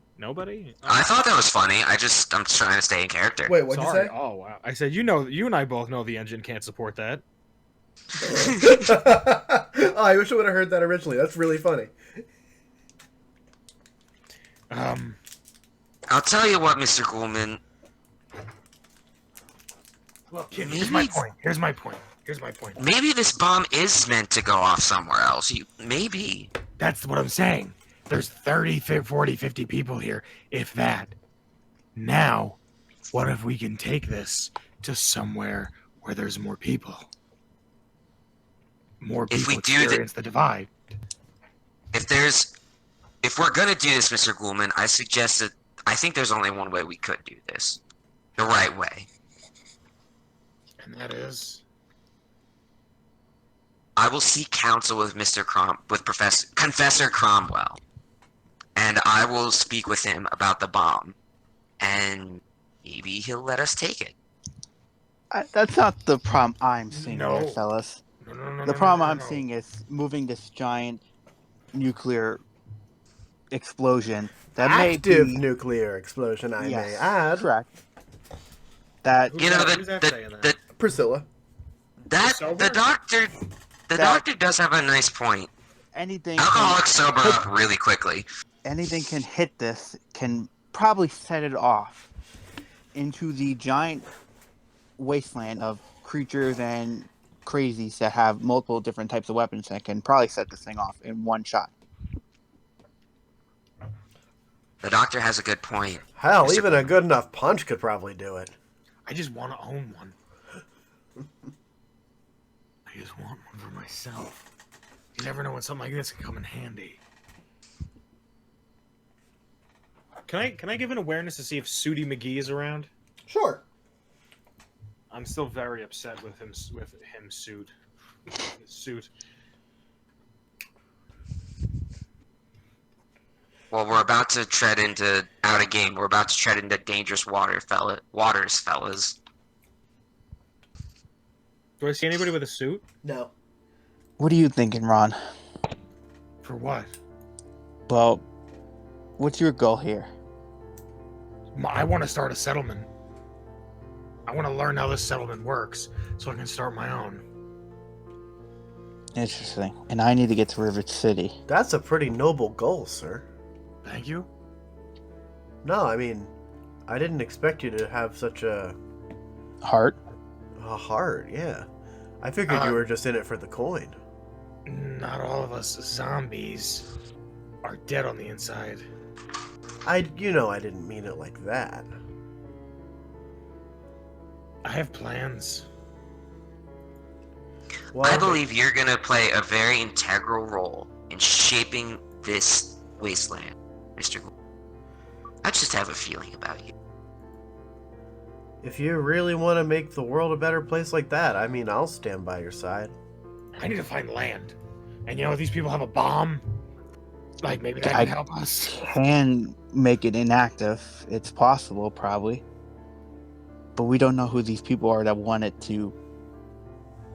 I thought that was funny. I'm trying to stay in character. Wait, what'd Sorry. you say? Oh wow. I said you and I both know the engine can't support that. Oh, I wish I would have heard that originally. That's really funny. I'll tell you what, Mr. Ghoulman. Look, kid, Maybe here's my it's- point. Here's my point. Here's my point. Maybe this bomb is meant to go off somewhere else. Maybe. That's what I'm saying. There's 30, 40, 50 people here, if that. Now, what if we can take this to somewhere where there's more people? More If people we do the- experience the divide. If we're gonna do this, Mr. Ghoulman, I think there's only one way we could do this. The right way. And that is... I will seek counsel with Confessor Cromwell. And I will speak with him about the bomb. And maybe he'll let us take it. That's not the problem I'm seeing No. here, fellas. No, The problem I'm seeing is moving this giant nuclear explosion that Active may be nuclear explosion, I may yes, add. correct. That You know, Who's that saying that? Priscilla. Sober? the doctor does have a nice point. anything Alcoholics sober up really quickly. anything can hit this can probably set it off into the giant wasteland of creatures and crazies that have multiple different types of weapons that can probably set this thing off in one shot. The doctor has a good point. Hell, Mr. even a good enough punch could probably do it. I just want to own one. I just want one for myself. You never know when something like this can come in handy. Can I give an awareness to see if Sooty McGee is around? Sure. I'm still very upset with him. Suit. Well, we're about to tread into out of game. We're about to tread into dangerous waters, fellas. Do I see anybody with a suit? No. What are you thinking, Ron? For what? Well, what's your goal here? I want to start a settlement. I want to learn how this settlement works so I can start my own. Interesting. And I need to get to Rivet City. That's a pretty noble goal, sir. Thank you. No, I mean, I didn't expect you to have such a Heart? heart, yeah. I figured you were just in it for the coin. Not all of us zombies are dead on the inside. I didn't mean it like that. I have plans. Well, I believe you're gonna play a very integral role in shaping this wasteland, Mr. Gould. I just have a feeling about you. if you really want to make the world a better place like that, I mean, I'll stand by your side. I need to find land. And you know, if these people have a bomb, like maybe that I- can help us. Can make it inactive. It's possible, probably. But we don't know who these people are that want it to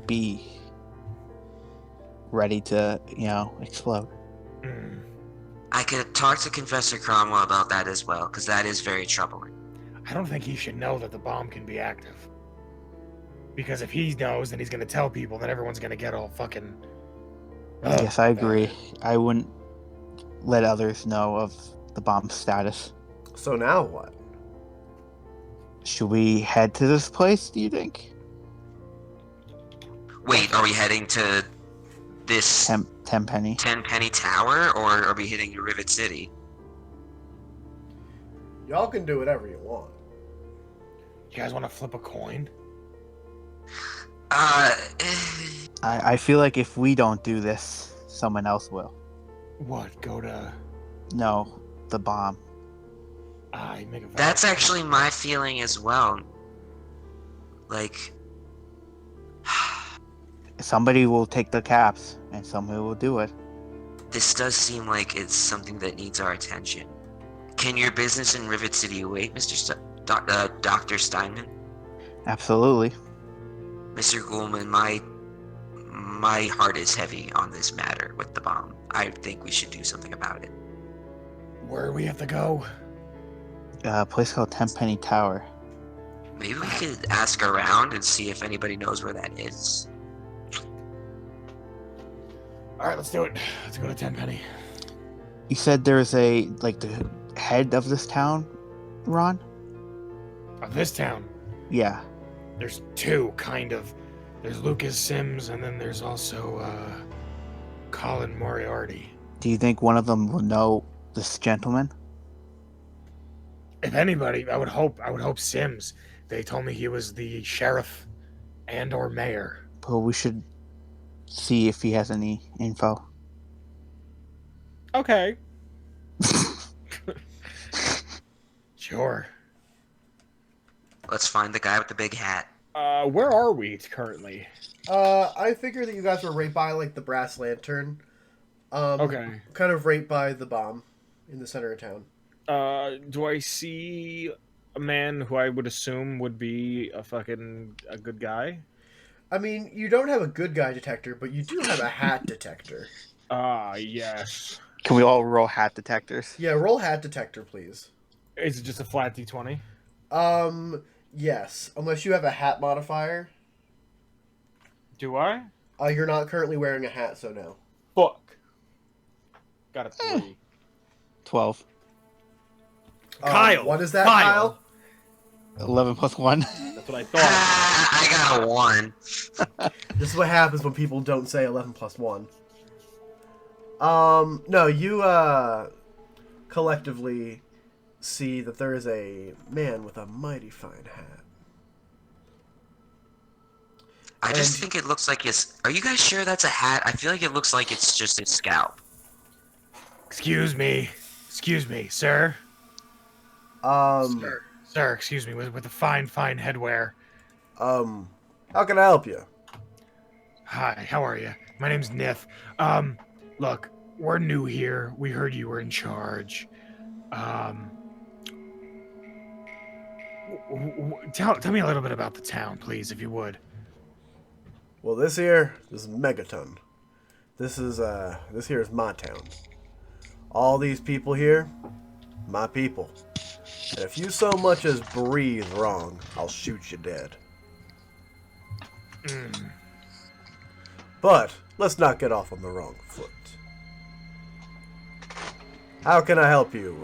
be ready to, explode. Mm. I could talk to Confessor Cromwell about that as well, because that is very troubling. I don't think he should know that the bomb can be active. Because if he knows, then he's gonna tell people, then everyone's gonna get all fucking. Ugh. Yes, I agree. I wouldn't let others know of the bomb status. So now what? Should we head to this place, do you think? Wait, are we heading to this Tenpenny. Tenpenny Tower, or are we heading to Rivet City? Y'all can do whatever you want. You guys want to flip a coin? I feel like if we don't do this, someone else will. What? Go to. No, the bomb. You make a vow. That's actually my feeling as well. Like, Somebody will take the caps, and somebody will do it. this does seem like it's something that needs our attention. Can your business in Rivet City wait, Dr. Steinman? Absolutely. Mr. Ghoulman, my heart is heavy on this matter with the bomb. I think we should do something about it. Where we have to go? A place called Tenpenny Tower. Maybe we could ask around and see if anybody knows where that is. All right, let's do it. Let's go to Tenpenny. You said there's the head of this town, Ron? Of this town, Yeah. there's two, kind of. There's Lucas Sims, and then there's also Colin Moriarty. Do you think one of them will know this gentleman? If anybody, I would hope Sims. They told me he was the sheriff and or mayor. Well, we should see if he has any info. Okay. Sure. Let's find the guy with the big hat. Where are we currently? I figured that you guys were right by like the brass lantern. Okay. Kind of right by the bomb in the center of town. Do I see a man who I would assume would be a good guy? I mean, you don't have a good guy detector, but you do have a hat detector. Yes. Can we all roll hat detectors? Yeah, roll hat detector, please. Is it just a flat D20? Yes. Unless you have a hat modifier. Do I? You're not currently wearing a hat, so no. Fuck. Got a 3. 12. Kyle, What is that, Kyle. Kyle? 11 plus 1. That's what I thought. I got a 1. This is what happens when people don't say 11 plus 1. No, you, collectively see that there is a man with a mighty fine hat. I just And- think it looks like his... Are you guys sure that's a hat? I feel like it looks like it's just his scalp. Excuse me, sir. Sir, excuse me, with the fine headwear. How can I help you? Hi, how are you? My name's Nith. Look, we're new here. We heard you were in charge. Tell me a little bit about the town, please, if you would. Well, this here is Megaton. This here is my town. All these people here, my people. And if you so much as breathe wrong, I'll shoot you dead. But let's not get off on the wrong foot. How can I help you,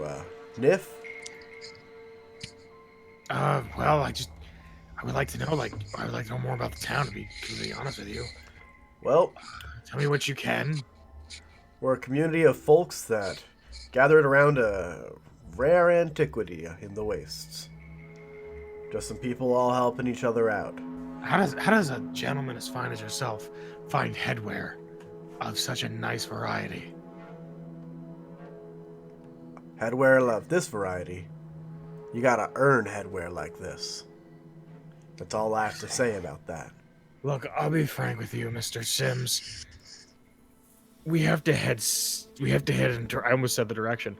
Nif? Well, I would like to know, I would like to know more about the town, to be completely honest with you. Well, Tell me what you can. we're a community of folks that gathered around a rare antiquity in the wastes. Just some people all helping each other out. How does a gentleman as fine as yourself find headwear of such a nice variety? Headwear of this variety, you gotta earn headwear like this. That's all I have to say about that. Look, I'll be frank with you, Mr. Sims. We have to head into. I almost said the direction.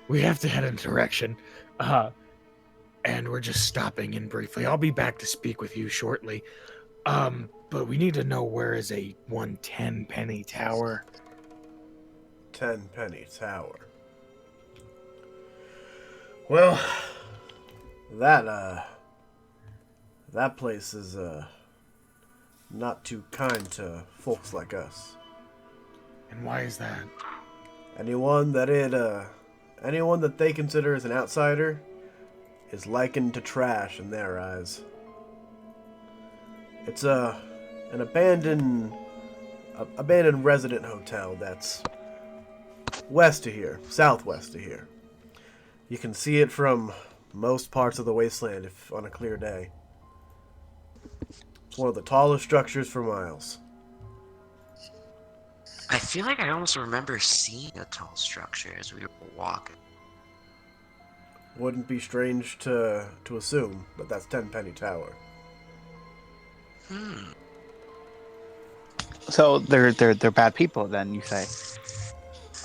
We have to head in a direction. And we're just stopping in briefly. I'll be back to speak with you shortly. But we need to know where is a 110 penny tower. 10-penny tower. Well, that place is, not too kind to folks like us. And why is that? Anyone that they consider as an outsider is likened to trash in their eyes. It's an abandoned resident hotel that's west of here, southwest of here. You can see it from most parts of the wasteland if on a clear day. It's one of the tallest structures for miles. I feel like I almost remember seeing a tall structure as we were walking. Wouldn't be strange to assume that that's 10-penny tower. So they're bad people then, you say?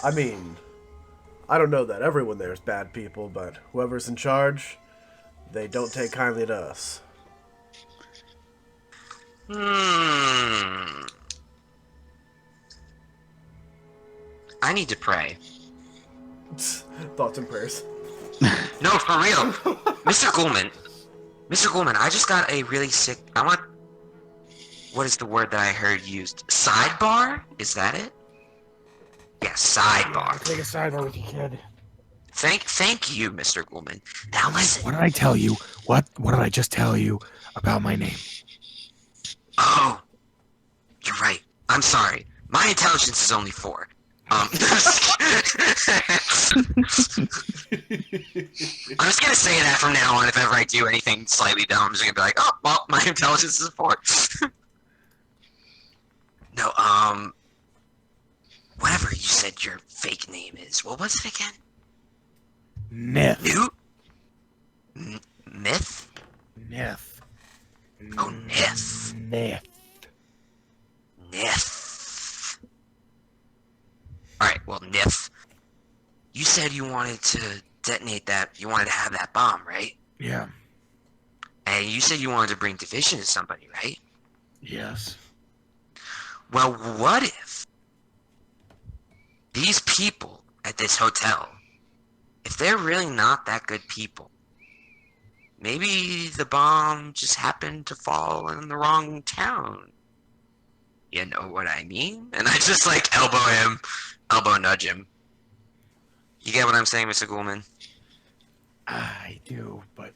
I mean, I don't know that everyone there is bad people, but whoever's in charge, they don't take kindly to us. I need to pray. Thoughts and prayers. No, for real. Mr. Ghoulman, I just got a really sick... What is the word that I heard used? Sidebar? Is that it? Yeah, sidebar. Take a sidebar with you, kid. Thank you, Mr. Ghoulman. Now listen. What did I tell you? What did I just tell you about my name? Oh, you're right. I'm sorry. My intelligence is only 4. I'm just gonna say that from now on. If ever I do anything slightly dumb, I'm just gonna be like, oh, well, my intelligence is 4. No, whatever you said your fake name is. What was it again? Nith. Myth? Nith. Oh, Nith. Nith. Nith. Alright, well, Nith. You said you wanted to detonate that, you wanted to have that bomb, right? Yeah. And you said you wanted to bring division to somebody, right? Yes. Well, what if these people at this hotel, if they're really not that good people, maybe the bomb just happened to fall in the wrong town. You know what I mean? And I just like elbow nudge him. You get what I'm saying, Mr. Ghoulman? I do, but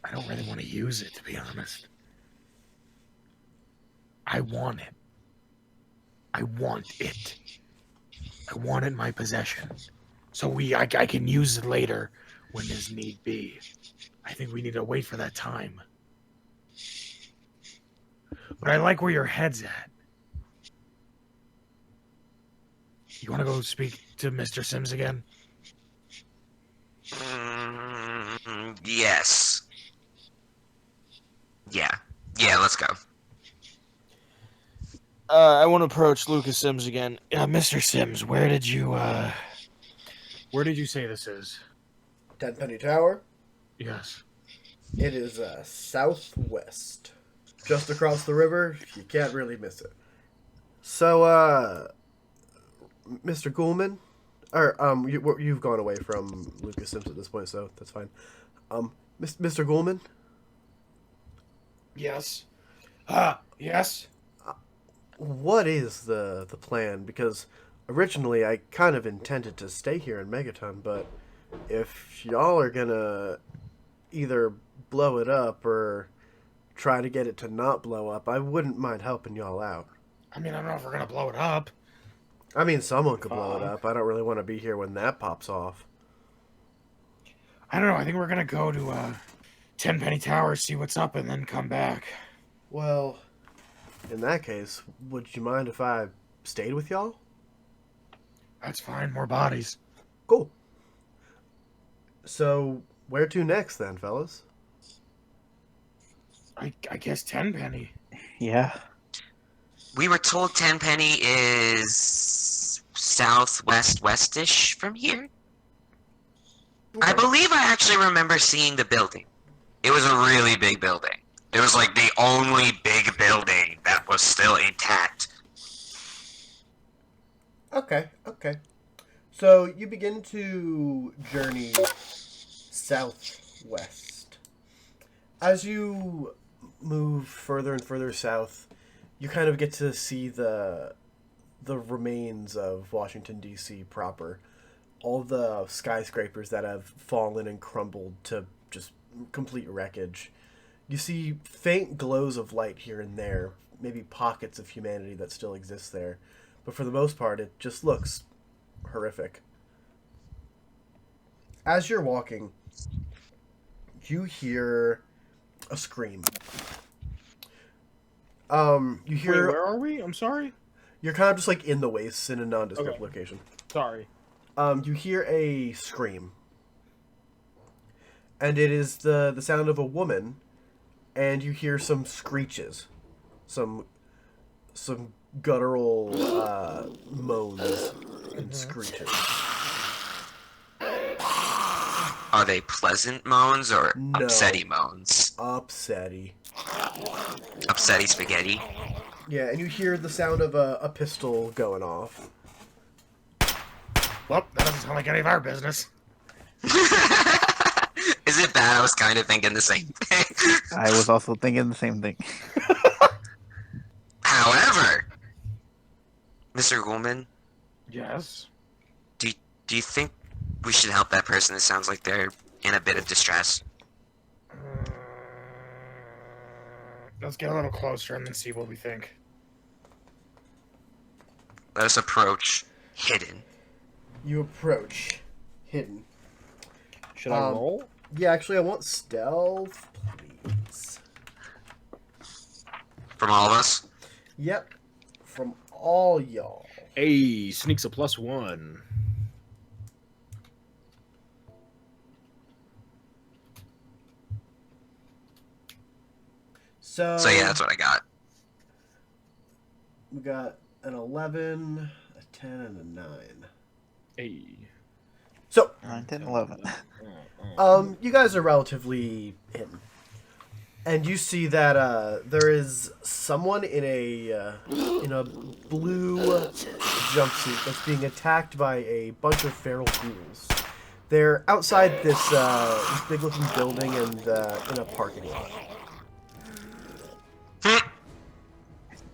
I don't really want to use it, to be honest. I want it. I want it. I want it in my possession. So I can use it later when there's need be. I think we need to wait for that time. But I like where your head's at. You want to go speak to Mr. Sims again? Yes. Yeah, let's go. I want to approach Lucas Sims again. Mr. Sims, where did you say this is? Tenpenny Tower. Yes. It is southwest. Just across the river. You can't really miss it. So, Mr. Ghoulman, or you've gone away from Lucas Sims at this point, so that's fine. Mr. Ghoulman. Yes. Yes. What is the plan? Because originally I kind of intended to stay here in Megaton, but if y'all are gonna either blow it up or try to get it to not blow up, I wouldn't mind helping y'all out. I mean, I don't know if we're gonna blow it up. I mean, someone could blow it up. I don't really want to be here when that pops off. I don't know. I think we're gonna go to Tenpenny Tower, see what's up, and then come back. Well, in that case, would you mind if I stayed with y'all? That's fine. More bodies. Cool. So, where to next then, fellas? I guess Tenpenny. Yeah. We were told Tenpenny is southwest-westish from here. I believe I actually remember seeing the building. It was a really big building. It was like the only big building that was still intact. Okay. So you begin to journey southwest. As you move further and further south, you kind of get to see the remains of Washington, D.C. proper. All the skyscrapers that have fallen and crumbled to just complete wreckage. You see faint glows of light here and there, maybe pockets of humanity that still exist there. But for the most part, it just looks horrific. As you're walking, you hear a scream. You hear... Wait, where are we? I'm sorry. You're kind of just like in the wastes in a nondescript Okay. location. Sorry. You hear a scream. And it is the sound of a woman, and you hear some screeches. Some guttural moans and screeches. Are they pleasant moans or No. upsetty moans? Upsetty. Upsetty spaghetti? Yeah, and you hear the sound of a pistol going off. Well, that doesn't sound like any of our business. Is it bad? I was kind of thinking the same thing. I was also thinking the same thing. However, Mr. Goldman, Yes. do you think we should help that person? It sounds like they're in a bit of distress. Let's get a little closer and then see what we think. Let us approach hidden. You approach hidden. Should I Um, roll? Yeah, actually, I want stealth, please. From all of us? Yep, from all y'all. Hey, sneaks a +1. So So yeah, that's what I got. we got an 11, a 10, and a 9. Hey. So, 9, 10, 11. you guys are relatively hidden. And you see that there is someone in a blue jumpsuit that's being attacked by a bunch of feral ghouls. They're outside this big-looking building and in a parking lot.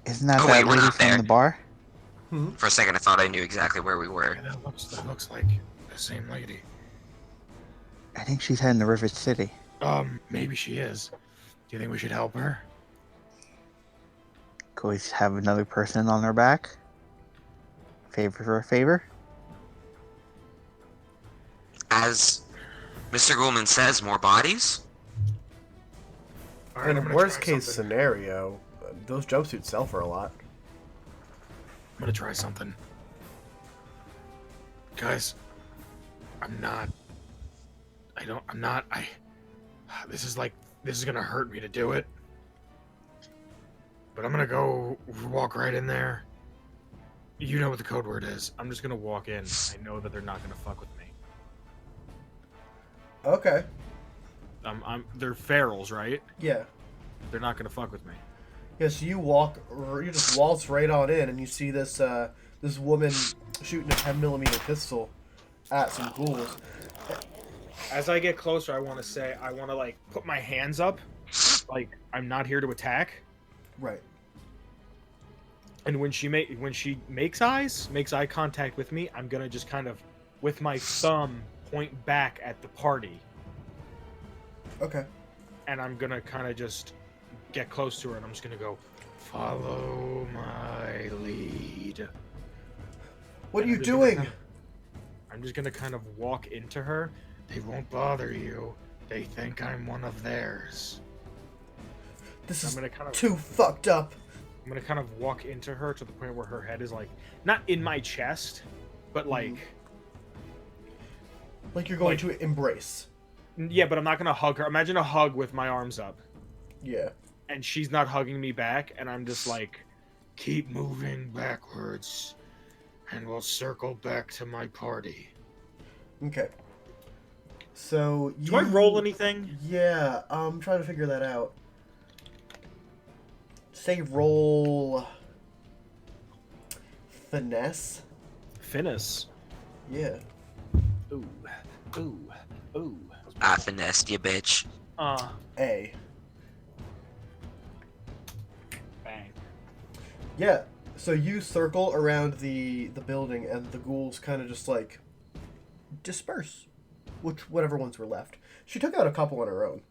Isn't that Oh, wait, that we're lady not from there. the bar? For a second, I thought I knew exactly where we were. Yeah, that looks like the same lady. I think she's heading to River City. Maybe she is. Do you think we should help her? Could we have another person on our back? Favor for a favor? As Mr. Goldman says, more bodies? All right, In I'm a gonna worst try case something. scenario, those jumpsuits sell for a lot. I'm gonna try something. Guys, this is gonna hurt me to do it. But I'm gonna go walk right in there. You know what the code word is. I'm just gonna walk in. I know that they're not gonna fuck with me. Okay. They're ferals, right? Yeah. They're not gonna fuck with me. Yeah, so you just waltz right on in, and you see this this woman shooting a 10mm pistol at some ghouls. As I get closer, I want to like put my hands up, like I'm not here to attack. Right. And when she makes eye contact with me, I'm gonna just kind of, with my thumb, point back at the party, Okay. and I'm gonna kind of just get close to her, and I'm just gonna go, Follow my lead. What are you I'm just gonna doing? kinda- I'm just gonna kind of walk into her. They won't bother you. They think I'm one of theirs. This I'm is gonna kind of too fucked up. I'm gonna kind of walk into her to the point where her head is like not in my chest, but like Like you're going Like- to embrace. yeah, but I'm not gonna hug her. Imagine a hug with my arms up, Yeah. and she's not hugging me back, and I'm just like, Keep moving backwards, and we'll circle back to my party. Okay. So you do I roll anything? Yeah, I'm trying to figure that out. Say roll finesse. Finesse. Yeah. Ooh, ooh, ooh. I finessed you, bitch. A. Bang. Yeah. So you circle around the building, and the ghouls kind of just like disperse, whatever ones were left. She took out a couple on her own,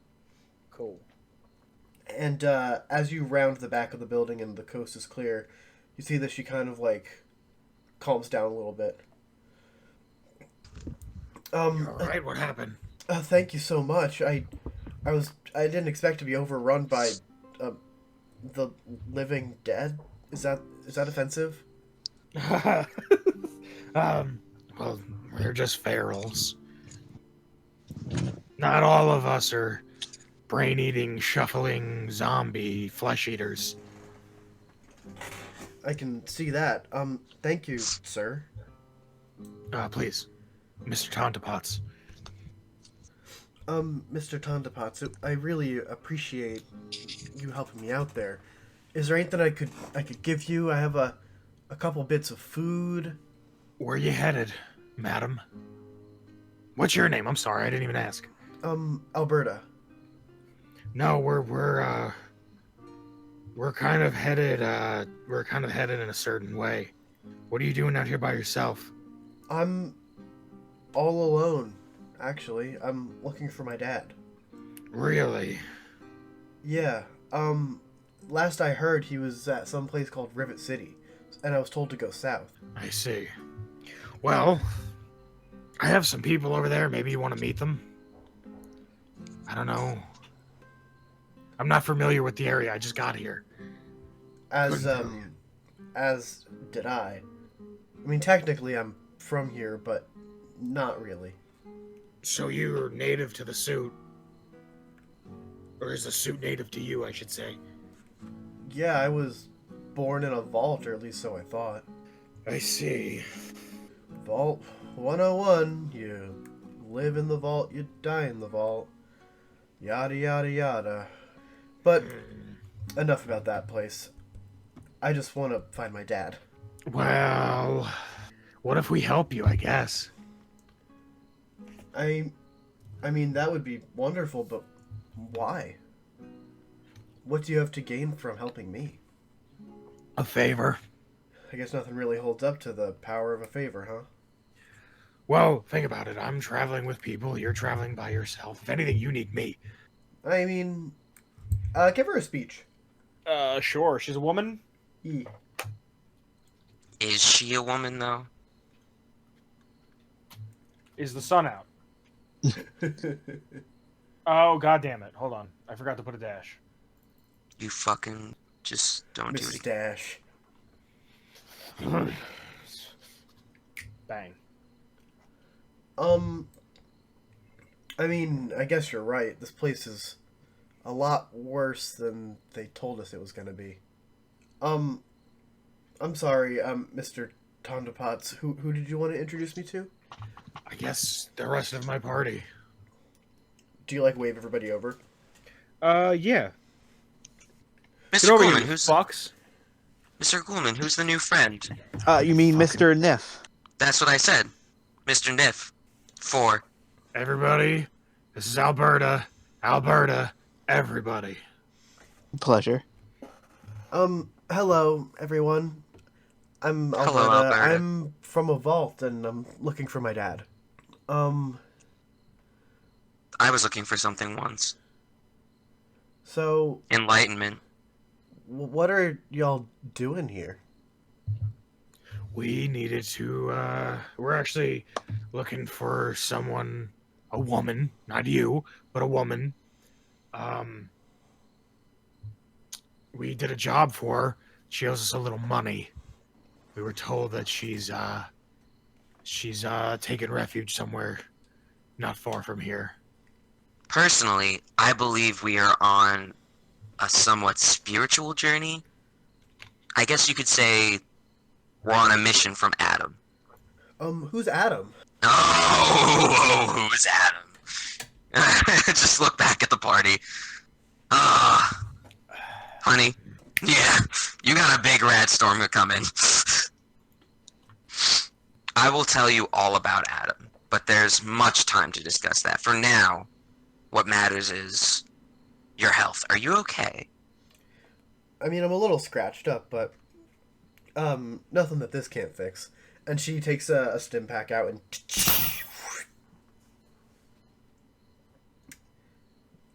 Cool. and as you round the back of the building and the coast is clear, you see that she kind of like calms down a little bit. All right, what happened? Thank you so much. I didn't expect to be overrun by the living dead. Is that offensive? Well, they're just ferals. Not all of us are brain-eating, shuffling, zombie flesh eaters. I can see that. Thank you, sir. Please, Mr. Tontapots. Mr. Tondapatsu, I really appreciate you helping me out there. Is there anything I could give you? I have a couple bits of food. Where you headed? Madam? What's your name? I'm sorry, I didn't even ask. Alberta. No, we're kind of headed in a certain way. What are you doing out here by yourself? I'm all alone, actually. I'm looking for my dad. Really? Yeah, last I heard he was at some place called Rivet City, and I was told to go south. I see. Well, I have some people over there. Maybe you want to meet them? I don't know. I'm not familiar with the area. I just got here. As Couldn't tell you. as did I. I mean, technically I'm from here, but not really. So you're native to the suit. Or is the suit native to you, I should say? Yeah, I was born in a vault, or at least so I thought. I see. Vault 101, you live in the vault, you die in the vault. Yada yada yada. But enough about that place. I just want to find my dad. Well, what if we help you, I guess? I mean, that would be wonderful, but why? What do you have to gain from helping me? A favor. I guess nothing really holds up to the power of a favor, huh? Well, think about it. I'm traveling with people. You're traveling by yourself. If anything, you need me. I mean, give her a speech. Sure. She's a woman. Yee. Is she a woman, though? Is the sun out? Oh, god damn it. Hold on. I forgot to put a dash. You fucking just don't do it Mrs. again. Dash. Bang. I mean, I guess you're right. This place is a lot worse than they told us it was gonna be. I'm sorry, Mr. Tondapots. Who did you want to introduce me to? I guess the rest of my party. Do you, like, wave everybody over? Yeah. Get Mr. over Gulman, here, who's fucks. Mr. Gulman, who's the new friend? You mean Mr. Niff? That's what I said. Mr. Niff. 4. Everybody, this is Alberta. Alberta, everybody. Pleasure. Hello, everyone. I'm Alberta. Hello, Alberta. I'm from a vault, and I'm looking for my dad. I was looking for something once. So, Enlightenment. what are y'all doing here? We needed to, we're actually looking for someone, a woman, not you, but a woman. We did a job for her. She owes us a little money. We were told that she's taken refuge somewhere not far from here. Personally, I believe we are on a somewhat spiritual journey. I guess you could say we're on a mission from Adam. Who's Adam? Oh, who's Adam? Just look back at the party. Honey, yeah, you got a big rat storm coming. I will tell you all about Adam, but there's much time to discuss that. For now, what matters is your health. Are you okay? I mean, I'm a little scratched up, but nothing that this can't fix. And she takes a stim pack out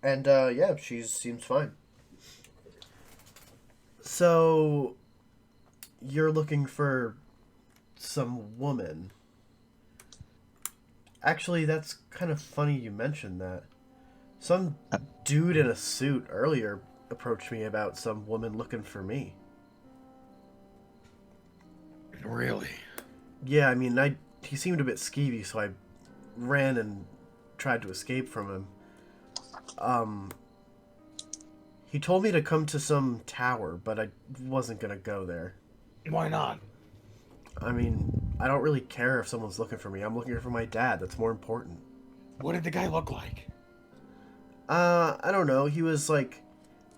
and yeah, she seems fine. So, you're looking for some woman. Actually, that's kind of funny you mentioned that. Some dude in a suit earlier approached me about some woman looking for me. Really? Yeah, I mean, he seemed a bit skeevy, so I ran and tried to escape from him. He told me to come to some tower, but I wasn't gonna go there. Why not? I mean, I don't really care if someone's looking for me. I'm looking for my dad. That's more important. What did the guy look like? I don't know. He was, like,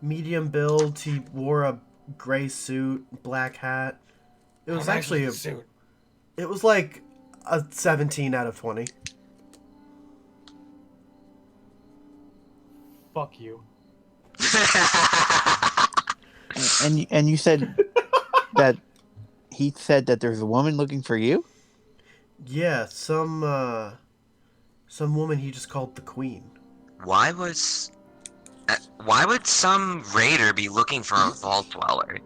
medium build. He wore a gray suit, black hat. It was How nice actually was the suit? It was like A 17 out of 20. Fuck you. And you said that he said that there's a woman looking for you? Yeah, some woman he just called the Queen. Why would some raider be looking for a vault dweller?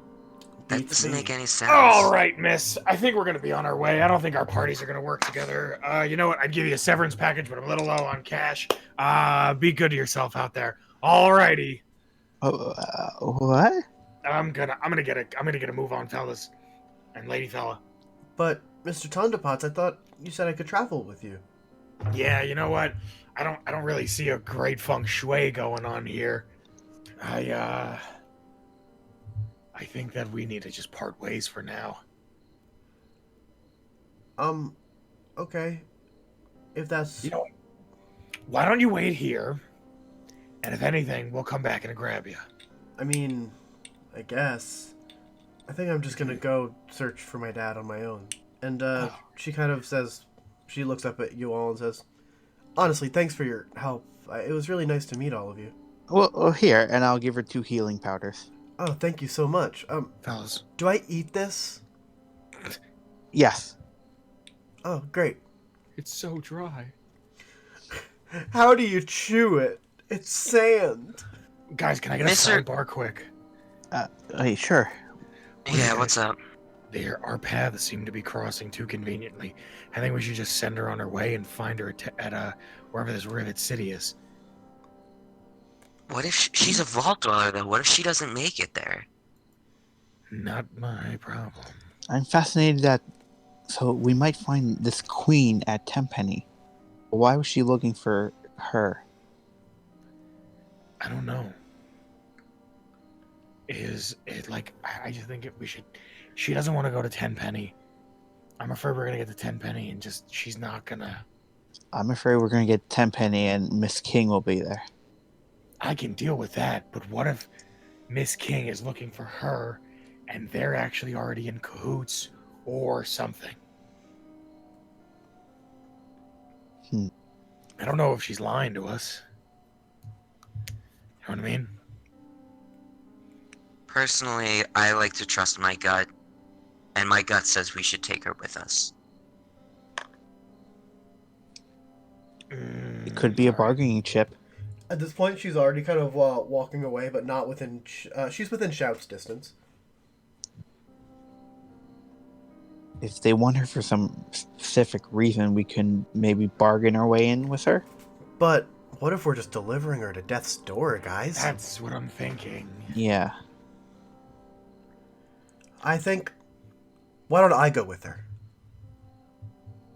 That Beats doesn't me. make any sense. All right, miss. I think we're gonna be on our way. I don't think our parties are gonna work together. You know what? I'd give you a severance package, but I'm a little low on cash. Be good to yourself out there. All righty. What? I'm gonna get a move on, fellas, and lady fella. But Mr. Thunderpots, I thought you said I could travel with you. Yeah, you know what? I don't really see a great feng shui going on here. I think that we need to just part ways for now. Okay. If that's... You know what? Why don't you wait here? And if anything, we'll come back and grab you. I mean, I guess. I think I'm just gonna go search for my dad on my own. And, she kind of says... She looks up at you all and says, honestly, thanks for your help. It was really nice to meet all of you. Well, here, and I'll give her 2 healing powders. Oh, thank you so much. Fellas. Do I eat this? Yes. Oh, great. It's so dry. How do you chew it? It's sand. Guys, can I get a Mr. sidebar quick? Hey, sure. Yeah, what's up? Our paths seem to be crossing too conveniently. I think we should just send her on her way and find her at wherever this Rivet City is. What if she's a vault dweller, though? What if she doesn't make it there? Not my problem. I'm fascinated that... So we might find this queen at Tenpenny. Why was she looking for her? I don't know. Is it like... I just think we should... She doesn't want to go to Tenpenny. I'm afraid we're going to get to Tenpenny and just... She's not going to... I'm afraid we're going to get Tenpenny and Miss King will be there. I can deal with that, but what if Miss King is looking for her and they're actually already in cahoots or something? I don't know if she's lying to us. You know what I mean? Personally, I like to trust my gut, and my gut says we should take her with us. It could be a bargaining chip. At this point, she's already kind of walking away, but not within... she's within shout's distance. If they want her for some specific reason, we can maybe bargain our way in with her. But what if we're just delivering her to death's door, guys? That's what I'm thinking. Yeah. I think... Why don't I go with her?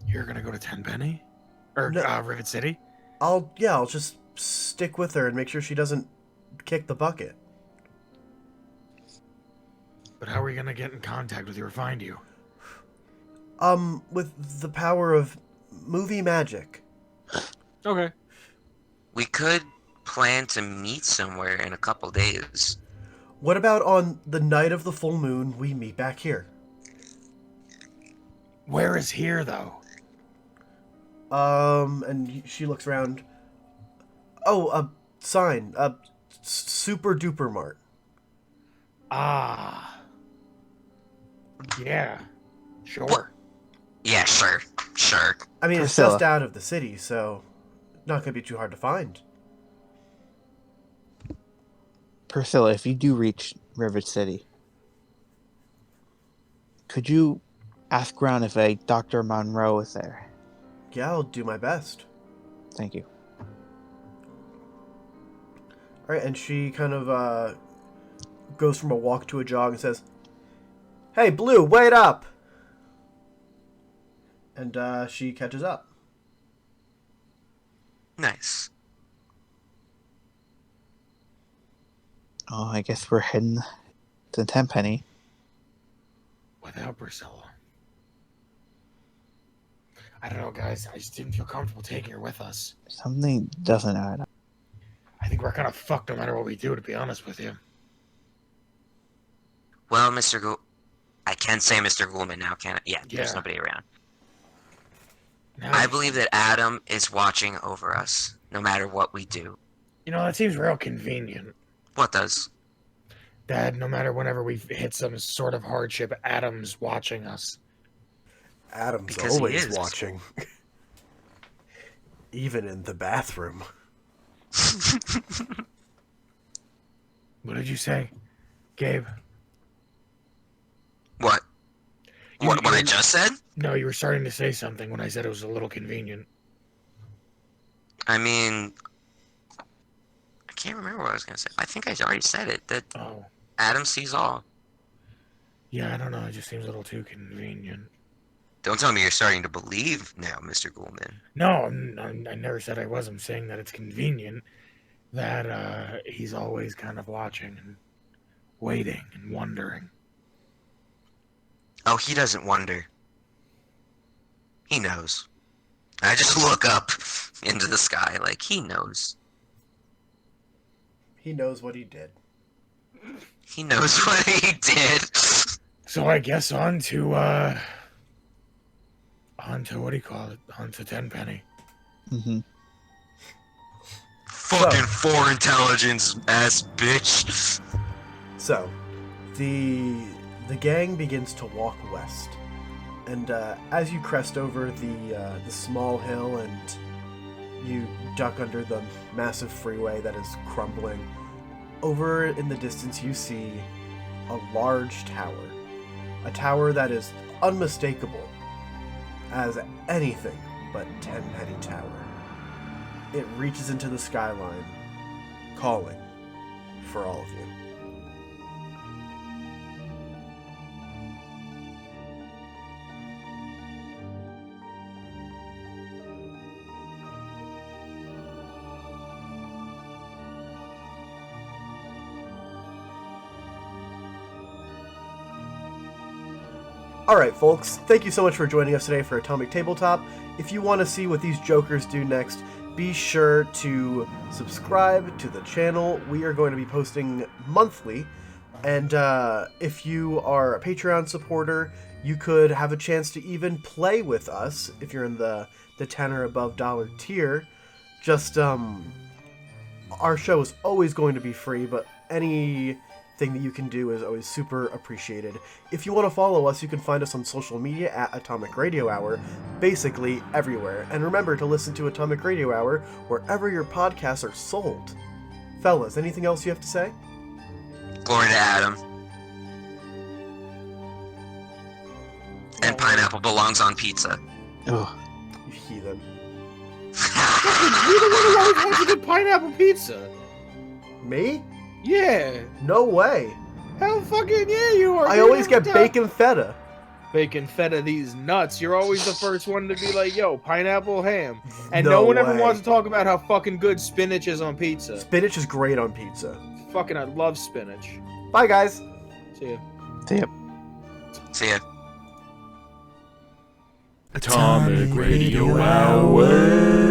You're gonna go to Tenpenny? Or No. Rivet City? I'll just stick with her and make sure she doesn't kick the bucket. But how are we gonna get in contact with you or find you? With the power of movie magic. Okay. We could plan to meet somewhere in a couple days. What about on the night of the full moon, we meet back here? Where is here, though? And she looks around. Oh, a sign. Super Duper Mart. Ah. Yeah. Sure. What? Yeah, sure. I mean, it's Priscilla. just out of the city, so not gonna be too hard to find. Priscilla, if you do reach Rivet City, could you ask around if a Dr. Monroe is there? Yeah, I'll do my best. Thank you. All right, and she kind of goes from a walk to a jog and says, "Hey, Blue, wait up!" And she catches up. Nice. Oh, I guess we're heading to Tenpenny. Without Priscilla. I don't know, guys. I just didn't feel comfortable taking her with us. Something doesn't add up. I think we're kind of fucked no matter what we do, to be honest with you. Well, I can say Mr. Goulman now, can't I? Yeah, there's Yeah. nobody around. Now, I believe that Adam is watching over us, no matter what we do. you know, that seems real convenient. What does? That no matter whenever we hit some sort of hardship, Adam's watching us. Adam's Because he always is. watching. Even in the bathroom. What did you say, Gabe? What? You- What I you- just said? No, you were starting to say something when I said it was a little convenient. I mean, I can't remember what I was going to say. I think I already said it, that Oh, Adam sees all. yeah, I don't know. It just seems a little too convenient. Don't tell me you're starting to believe now, Mr. Goulman. No, I never said I was. I'm saying that it's convenient that he's always kind of watching and waiting and wondering. Oh, he doesn't wonder. He knows. I just look up into the sky like he knows. He knows what he did. He knows what he did. So I guess on to what do you call it? On to Tenpenny. Mm-hmm. Fucking foreign intelligence ass bitch. So, the gang begins to walk west, and as you crest over the small hill and you duck under the massive freeway that is crumbling, over in the distance you see a large tower, a tower that is unmistakable as anything but Tenpenny Tower. It reaches into the skyline, calling for all of you. Alright, folks, thank you so much for joining us today for Atomic Tabletop. If you want to see what these jokers do next, be sure to subscribe to the channel. We are going to be posting monthly, and if you are a Patreon supporter, you could have a chance to even play with us if you're in the 10 or above dollar tier. Just, our show is always going to be free, but anything that you can do is always super appreciated. If you want to follow us, you can find us on social media at Atomic Radio Hour, basically everywhere. And remember to listen to Atomic Radio Hour wherever your podcasts are sold. Fellas, anything else you have to say? Glory to Adam. And pineapple belongs on pizza. Oh, You heathen. You're the one who always wants to get pineapple pizza. Me? Yeah. No way. Hell fucking yeah, you are. I dude. always get Every time- bacon feta. Bacon feta these nuts. You're always the first one to be like, yo, pineapple ham. And No no one ever way. wants to talk about how fucking good spinach is on pizza. Spinach is great on pizza. Fucking, I love spinach. Bye, guys. See ya. see ya. See ya. Atomic Radio Hour.